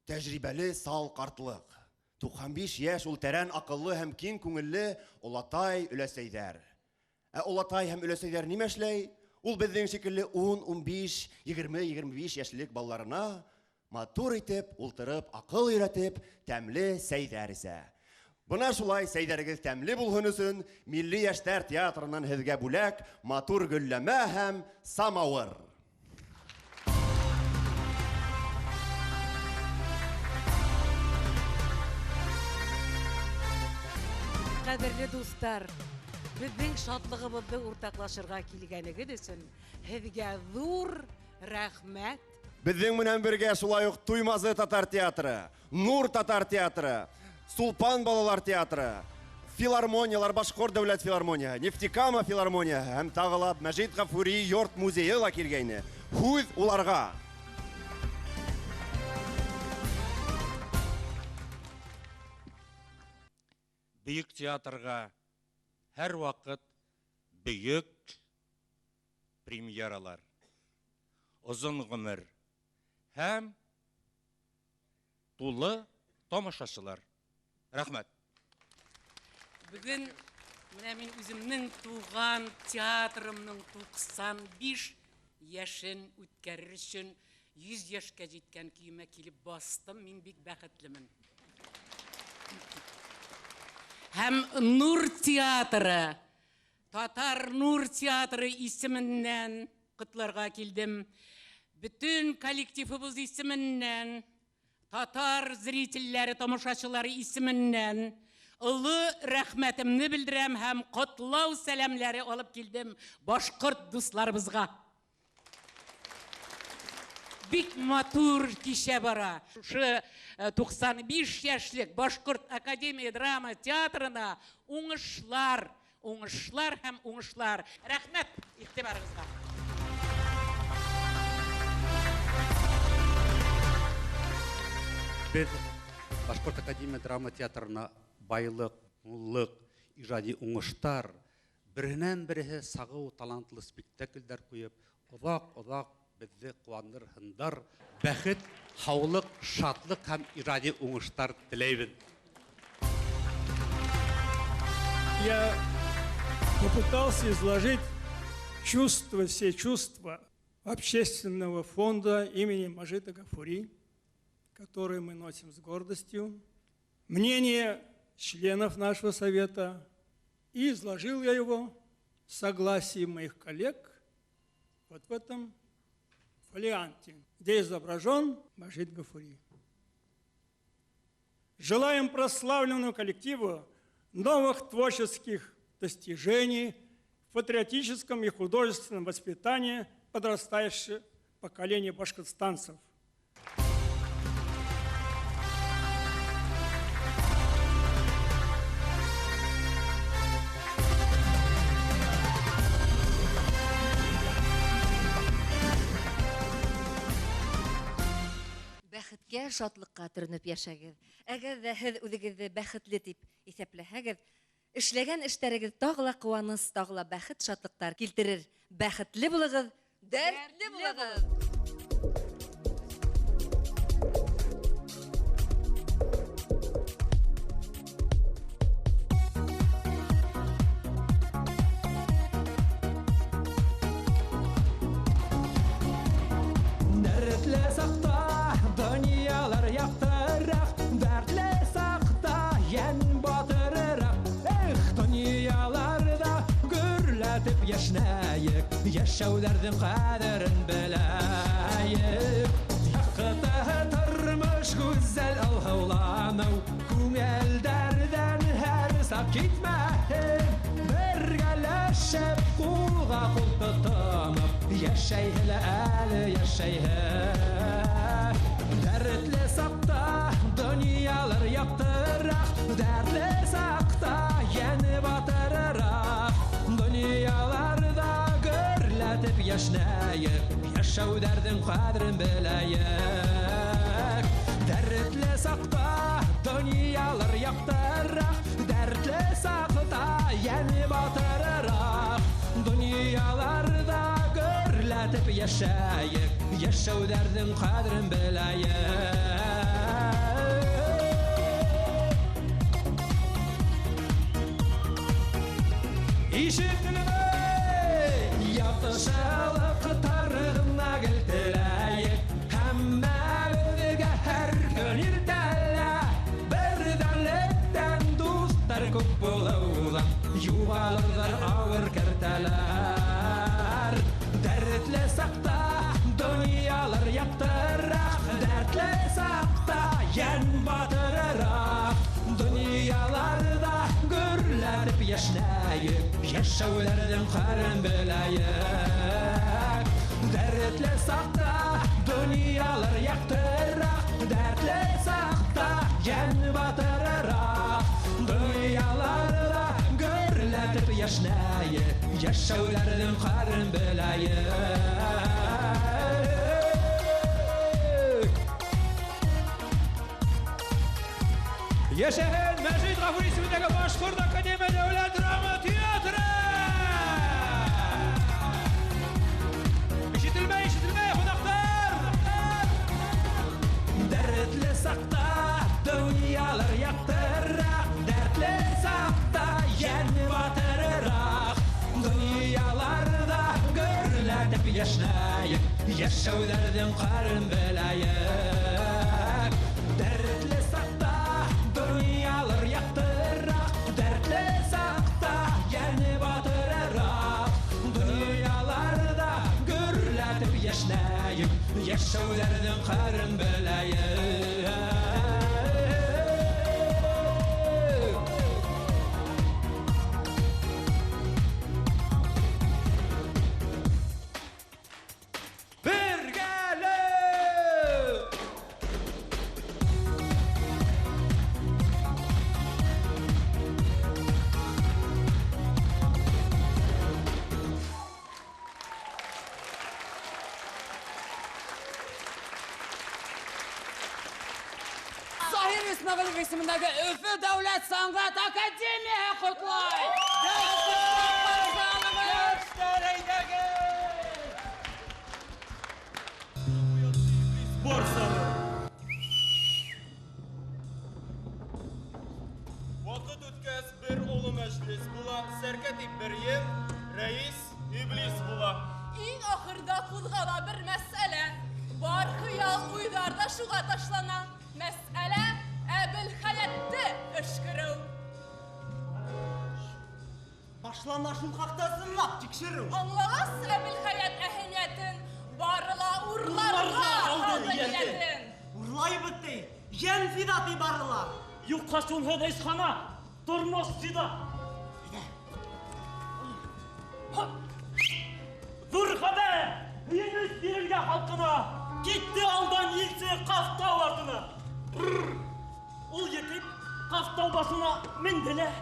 тәжрибәле сал ҡартлыҡ. 95 яшь ул тәрән аҡыллы һәм киң күңелле олатай өләсәйҙәр. Олатай һәм өләсәйләр нимә эшләй? Ул безнең шикелле 10, 15, 20, 25 яшьлек балаларына матур итеп, ултырып, акыл өйрәтеп, тәмле сәйдәр исә. Бына шулай сәйдәрегез тәмле булһын өчен Милли яшьләр театрынан һезгә бүләк матур гөлләмә һәм самавыр. Кадерле дуслар, безнең шатлыгыбызны уртаклашырга килгәнегез өчен һезгә зур рәхмәт. Безнең менән бергә шулай ук Туймазы татар театры, Нур татар театры, Сулпан балалар театры, филармониялар, Башкорт дәүләт филармония, Нефтекама филармония һәм тагылап Мәҗит Гафури йорт музее ла килгәйне. Хуз уларга. Büyük teatrga her vakit büyük pремьералар, uzun ömür hem tulu tomoshachilar. Rahmat. Bugün мен үземнең туган театрымның 95 яшен үткәрер өчен 100 яшькә җиткән көймә килеп бастым. Мин бик бәхетлемен. Һәм Нур театры, Татар Нур театры исеменнән котларга килдем. Bütün коллективыбыз исеменнән, татар зрительләре, тамашачылары исеменнән Улы рәхмәтемне белдерәм һәм котлау сәламләре алып килдем башкорт дусларыбызга. Бик матур кичә бара. Шушы 95 яшьлек Башкорт академия драма театрына уңышлар һәм уңышлар. Рәхмәт игътибарыгызга. Без Башкорт академия драма театрына байлык, муллык, ижади уңыштар, береннән бере сагыу талантлы спектакльләр куеп, озак безне куандыр хындар, бәхет, хаулык, шатлык һәм ижади уңыштар теләйбез. Я попытался изложить все чувства общественного фонда имени Мажита Гафури, который мы носим с гордостью, мнение членов нашего совета, и изложил я его в согласии моих коллег вот в этом фолианте, где изображен Мажит Гафури. Желаем прославленному коллективу новых творческих достижений в патриотическом и художественном воспитании подрастающего поколения башкортостанцев. Бәхеткә, шатлыкка төренеп яшәгез. Әгәр дә һез үзегезне бәхетле дип исәпләһәгез, эшләгән эшләрегез тагыла куаныс, тагыла бәхет, шатлыктар килтерер. Бәхетле булыгыз, дәртле булыгыз. Яшәүләрдән кадерен беләйек. Якыты тормыш гүзәл алһаулану, күңелдәрдән һәр сак китмәһен. Бергәләшеп кулга кул тотынып, яшәйһелә әле яшәйһе. Дәртле сакта дөньялар яктырак, дәртле сакта яны батырырак. Дөньяларда яшнәйек, яшәүләрдән кадерен беләйек. Дәртле сакта дөньялар яктырак, дәртле сакта яны батырырак. Дөньяларда гөрләтеп яшәйек, яшәүләрдән кадерен беләйек. Ишетілмей, яптышылық тарығына келтірәйік. Әммә өҙіге әр күн иртәлә, бір дәлеттен достар көп болудан, юғалығыр ауыр кәртәләр. Дәртлі сақта дүниялар яқтырақ, дәртлі сақта ен батырырақ. Дүнияларда гүрләтіп яшнәйік, яшәүләрдің қарын біләйік. Дәртлі сақта дүниялар яқтырақ, дәртлі сақта ен батырырақ. Дүнияларда гүрләтіп яшнәйік, яшәүләрдің қарын біләйік. Yaşayın Mecid Gafur ismindeki Başkurt Akademi Devlet Drama Tiyatrı! İşitilme, konaklar! Dertli sakta dünyalar yaktırrak, dertli sakta yeni batırırak. Dünyalarda gürletip yaşayık, yaşavlardan karın belayık. Dertli sakta dünyalar yaktırrak, dertli sakta yeni batırırak. Dünyalarda gürletip yaşayık, yaşavlardan karın belayık. Zahir İsmail ismindeki Üfü Devlet Sanat Akademi'ye kutlay. Vakit ötkez bir ulu meclis bula, serketip bir yıl, reis iblis bula. En ahırda kılgala bir mesele. Var hıyal uydarda şuğa taşlanan mesele Ebilhayat'tı ışkırıl. Başlanma şul haktasın lap tikşirin. Anlağız Ebilhayat ehemmiyetin barıla urlarla aldığıyetin. Urlay bitti. Yen fidati barıla. Yukkasun hödeyiz hana. Durmaz fida. Dur haber. Yeniz dirilge halkına. Gitti aldan yilsi kafta vardına. Ul yetip kafta basına mindile.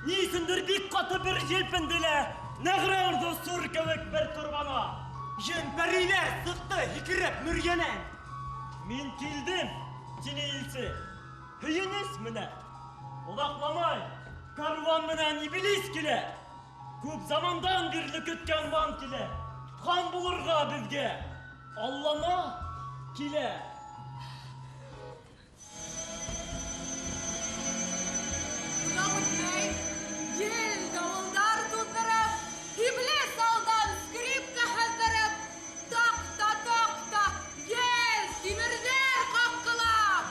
Nisindir bir katı bir jelpindile. Negrağırdı sur kövük bir turbana. Jenperiler sıktı hikirep mürgenen. Min kildim çini ilsi. Hıyınız mine. Odaklamay. Karvan minen iblis kile. Көп zamandan birlik ötken van kile. Kan bulurga bizge. Allama kile. Davutbey, yel davullar tutturıp, iblis aldan skripka hazırıp, takta, yel demirler kakkılap.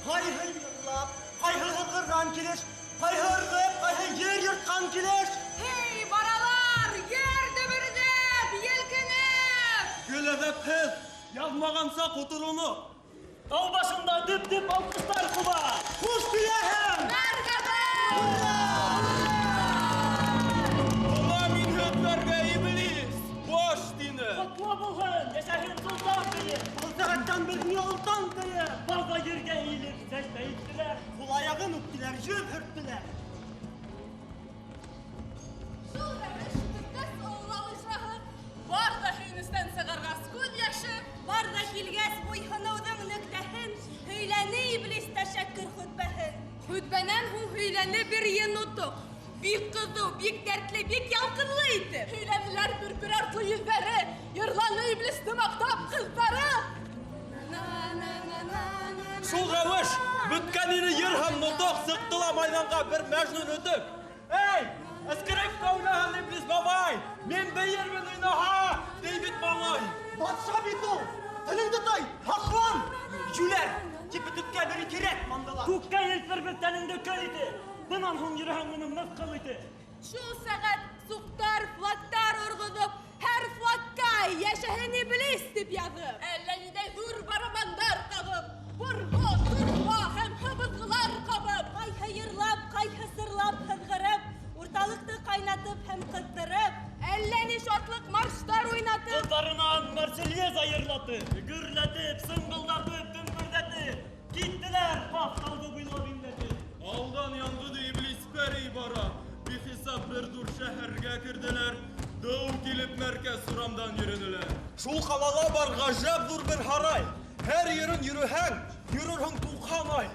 Hay hıyırlap, hay hırgırgan kileş, hay hırgıp, hay yer yırtkan kileş. Hey baralar, yer demirden yelkenip. Gülebep hız, yazmagansa kuturunu. Dağ başında dip alkışlar kuba. Kuş diyehem. Ulan min hötlerge iblis, boş dini. Kutlu bulhun, yaşayın sultan beyi. Kılsağattan bir yoldan dayı. Fazla yerge eğilir, secde ettiler. Kul ayağın öptüler, yüz hırttılar. Şul demiş, tükkes oğlalı şahı, var da hüynüsten sığırgas kul yaşı, var da kilges buyhınavdın nüktehin, hüyleni iblis teşekkür hütbehin. Hütbenen hu hüyleni bir yenutuk. Bik kızı, bik dertli, bik yalkınlıydı. Hüyleniler bir artlı yüzleri, yırlanı iblis dımaktap kızları. Şul gavuş, bütkenini yırham nutuk, sıktıla maydanға bir mecnun ötük. Ey, ıskırık kavna Тилеңде тай, хаклан! Жүләр, кипетүккә бер кирәк мандала. Күккә елтер бер тәнеңдә көлите. Бынан һуң йөрәгең минем мыскыл ите. Шул сәгать суктар, флагтар ургызып, һәр флагка яшәһен иблис дип язып. Әллә нидә зур барабандар кабып, бурго, турго һәм хыбызгылар кабып. Кайһы йырлап, кайһы сырлап һызгырып, урталыкты кайнатып һәм кыздырып, әллә ни шатлык марштар уйнатып. Кызларынан Марсельез айырлатып, гүрләтеп, сыңгылдатып, дөңгөрдәтеп, киттеләр Кафтауды буйлап инләтеп. Алдан яңгыды иблис пәри бара. Бихисап бер дур шәһәргә керделәр. Дау килеп мәркәз урамдан йөренеләр. Шул калага бар гаҗәп зур бер һарай. Һәр йөрен йөрүһәң, йөрүһең 90 ай.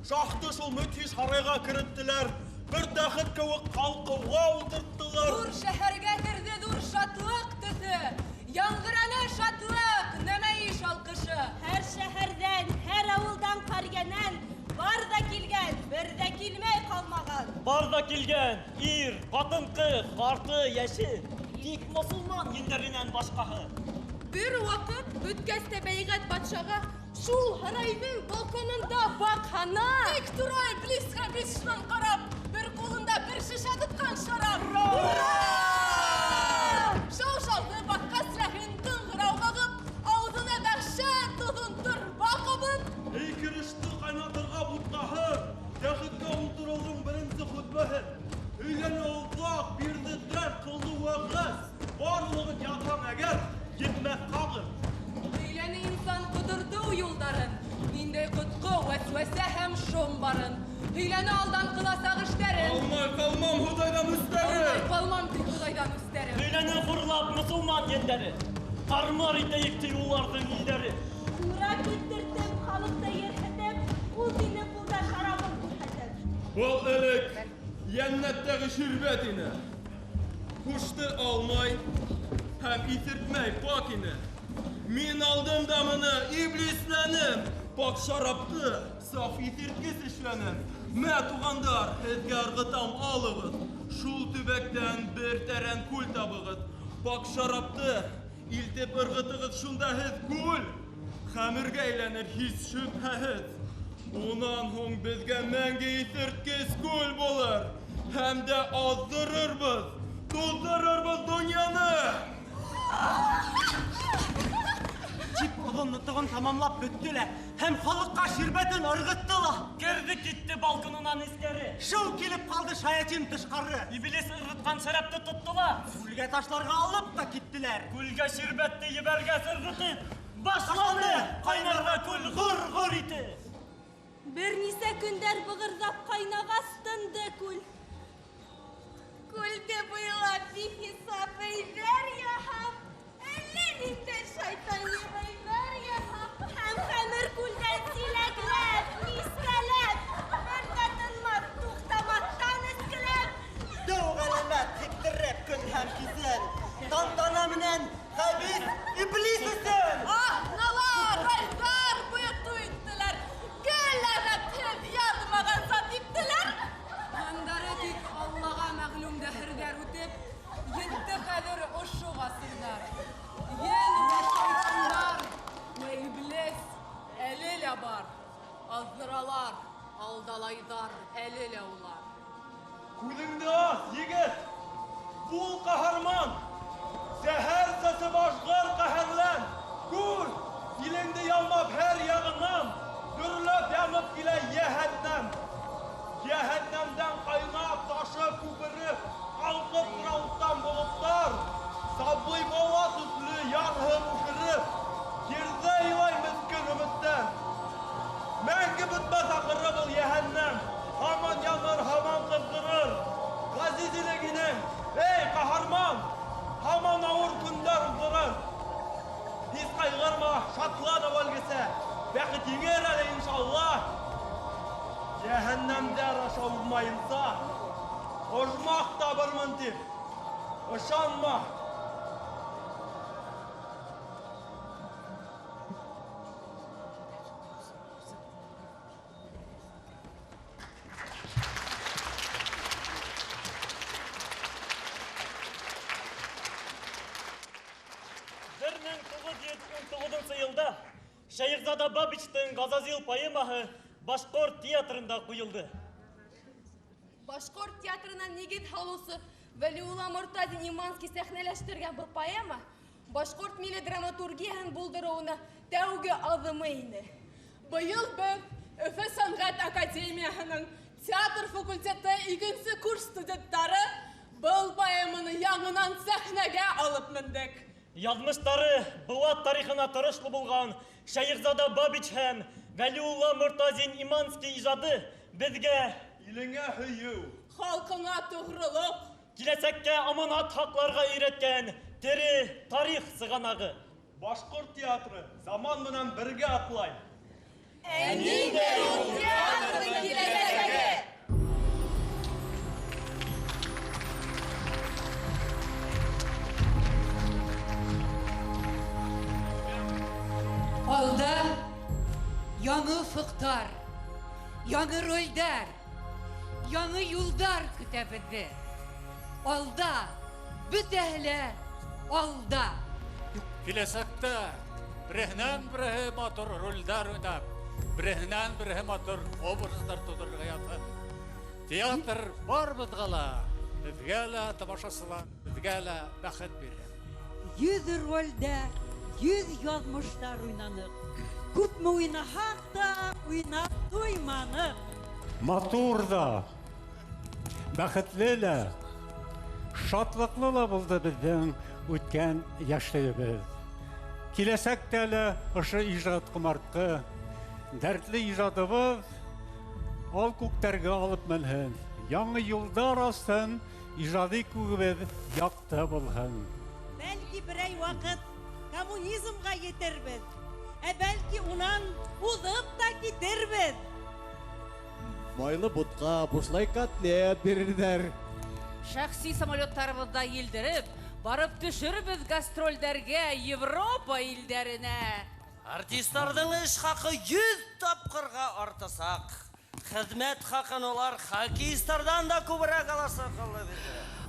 Шахты шул мөтһиш һарайга кереттеләр. Бер тәхет кевек калкыга утырттылар. Зур шәһәргә керде зур шатлык төсе. Яңгыраны шатлык, нәмәйиш алкышы. Һәр шәһәрдән, һәр авылдан кергәннән бар да килгән, бер дә килмәй калмаган. Бар да килгән, ир, хатын-кыз, карты, яши. Тик мусулман йөндәреннән башкаһы. Бер вакыт үткәстә бәйгать патшага шул һарайның балконында бакхана. Тик тора иблискә бишман карап, бер кулында бер шешә тоткан шарап. Ура! Шау-шауны бакка сәхин тыңгырау кагып, авызына дәһшәт тузын торба кабып. Эй кереште кайнатырга буткаһы. Тәхеткә утырылдың беренче хутбаһы. Өйләнә уллак бирде дәрт кылды вагыз. Барлыгы ятам әгәр гитмәс кагы. Өйләне инсан кудырды юлдарын. Ниндәй кутку, вәсвәсә һәм шом барын. Өйләне алдан кыласак эшләрен. Алмай калмам Худайдан үстәре. Алмай калмам тик Худайдан үстәре. Өйләне хурлап мусулман йөндәре. Кармар итәйек тиюларның идәре. Ура киттертеп, халыкта ерһетеп, ул дине кулда шарабын күрһәтеп. Ул элек яннәттәге ширбәт ине. Кушты алмай һәм итертмәй пак ине. Мин алдым да моны иблисләнем. Пак шарапты саф итирткес эшләнем. Мә тугандар, һезгә ыргытам алыгыз. Шул төбәктән бер тәрән күл табыгыз. Пак шарапты илтеп ыргытыгыз, шунда һез күл. Хәмергә әйләнер һис шөбһәһез. Унан һуң безгә мәңге итирткес күл булыр. Һәм дә аздырырбыз, туздырырбыз дөньяны. Тик озынны тыгын тамамлап бөттеләр. Һәм халыкка ширбәтен ыргыттылар. Керде китте балконынан искәре. Шул килеп калды шаятин тышкары. Иблис ыргыткан шарапты тоттылар. Күлгә ташларга алып та киттеләр. Күлгә ширбәтте ебәргә сыргытып, башланды кайнарга күл гыр-гыр ите. Бер нисә көндәр быгырдап кайнагас тынды күл. Күлде буйлап бихисап әйбер яһап, әллә ниндәй шайтан йөрәкләр яһап, һәм хәмер күлдән силәкләп, мискәләп, бер дә тынмас туктамастан искеләп. Дәү галәмәт тиктереп көн һәм кисен. Тантана менән хәбис иблис өсөн. Ахналар, райдар буйыту иттеләр. Гәләмәтһез язмаган зат иттеләр. Андары тик Аллага мәгълүм дәһрдәр үтеп, ентте хәзер ошо гасырдар. Ен вә шайтаннар, вә иблис әле лә бар. Аздыралар, алдалайдар әле лә улар. Күлеңдә аз, егет! Бул каһарман! Зәһәр сәсе башгар каһәрлән! Күл! Илеңде ялмап һәр ягыннан! Гөрләп янып килә йәһәннәм! Йәһәннәмдән кайнап ташып күпереп, калкып тора болыттар! Сабый бала төсле ярһып үкереп, ердә илай мескен өметтән! Мәңге бетмәс ахыры был йәһәннәм! Һаман яныр, һаман кыздырыр! Газиз илегинең, эй каһарман! Һаман ауыр көндәр уздырыр! Һис кайгырма, шатлан авылгысә! Бәхет еңер әле иншаллах! Йәһәннәмдә ашалмайынса, ожмак табырмын тип, ышанма! елда Шайхзада Бабичтің Газазил поэмаһы Башқорт театрында қойылды. Башқорт театрынан негид халусы Вәлиулла Мұртазин Иманский сәхнәләштергән бұл поэма Башқорт мелодраматургияһын булдыруына тәүге адымы ине. Быйыл біз Өфе Сәнгать Академияһының театр факультеты 2-нче курс студенттары бұл поэманы яңынан сәхнәгә алып мендек. Язмыштары Булат тарихына тырышлы булган Шайхзада Бабич һәм Вәлиулла Мұртазин Иманский ижады безгә илеңә һөю, халкыңа тугрылык, киләсәккә аманат хакларга өйрәткән тере тарих сыганагы. Башқұрт театры заман менән бергә атлай. Нинде ул театрның киләсәге? Алда яңы фыктар, яңы рольдәр, яңы юлдар көтә безне. Алда бөтәһле алда. Киләсәктә берәһеннән-берәһе матур рольдәр уйнап, берәһеннән-берәһе матур образлар тудырырга ятып. Театр барыбызга ла, безгә лә тамашасылар, безгә лә бәхет бирә. 100 рольдә 100 язмыштар уйнанык. Күпме уйнаһак та уйнап туйманык. Матур да, бәхетле лә, шатлыклы ла булды безнең үткән яшьлегебез. Киләсәктә лә ошо иҗат кумартты, дәртле иҗатыбыз ал күктәргә алып менһен. Яңы юлдар асын, иҗади күгебез якты булһын. Бәлки берәй вакыт коммунизмга етербез. Бәлки унан узып та китербез. Майлы бутка бушлай котлет бирерләр. Шәхси самолетларыбызда елдереп, барып төшербез гастрольдәргә Европа илләренә. Артистларның эш хакы 100 тапкырга артысак. Хезмәт хакын олар хоккеистлардан да күбрәк аласы кылды.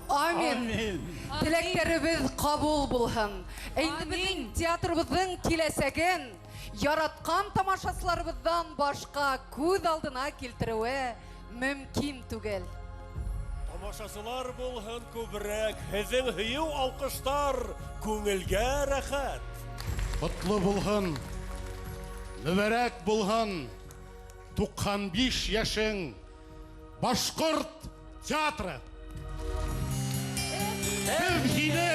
Амин. Теләкләребез кабул булһын. Инде безнең театрыбызның киләсәген яраткан тамашачыларыбыздан башка күз алдына килтерүе мөмкин түгел. Тамашачылар булһын күбрәк, һезнең һөю алкыштар күңелгә рәхәт. Котлы булһын, мөбарәк булһын, 95 яшең, Башкорт театры. Без һине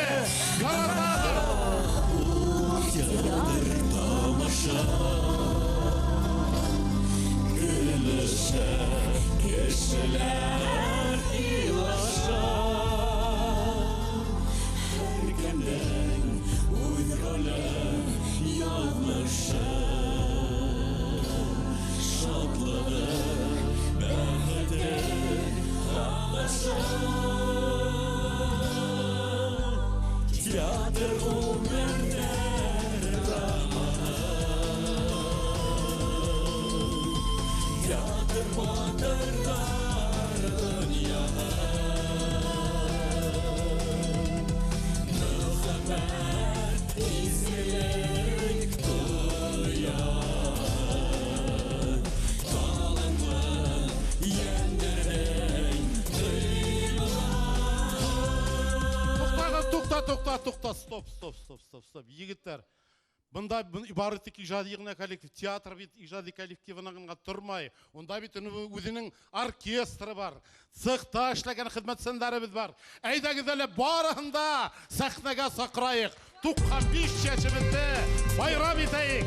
яратабыз. Театр тамаша, гөлөшә, кешеләр илаша. Һәркемнең үз ролен язмышы, шатлыгы, бәхете аңлаша. Театр ғүмердер раманы, театр батырлар дөньяны, мөхәббәт изгелек тоя, талантлы яннәрнең Стоп. Егеттер, бұнда бары тек ижади коллектив, театр бит ижади коллективына тұрмай, онда бит өзінің оркестры бар, цехта эшләгән хезмәтсәндәребез бар. Әйдәгез әле барыһында сәхнәгә сакрайык, 95 яшебездә байрам итәйек.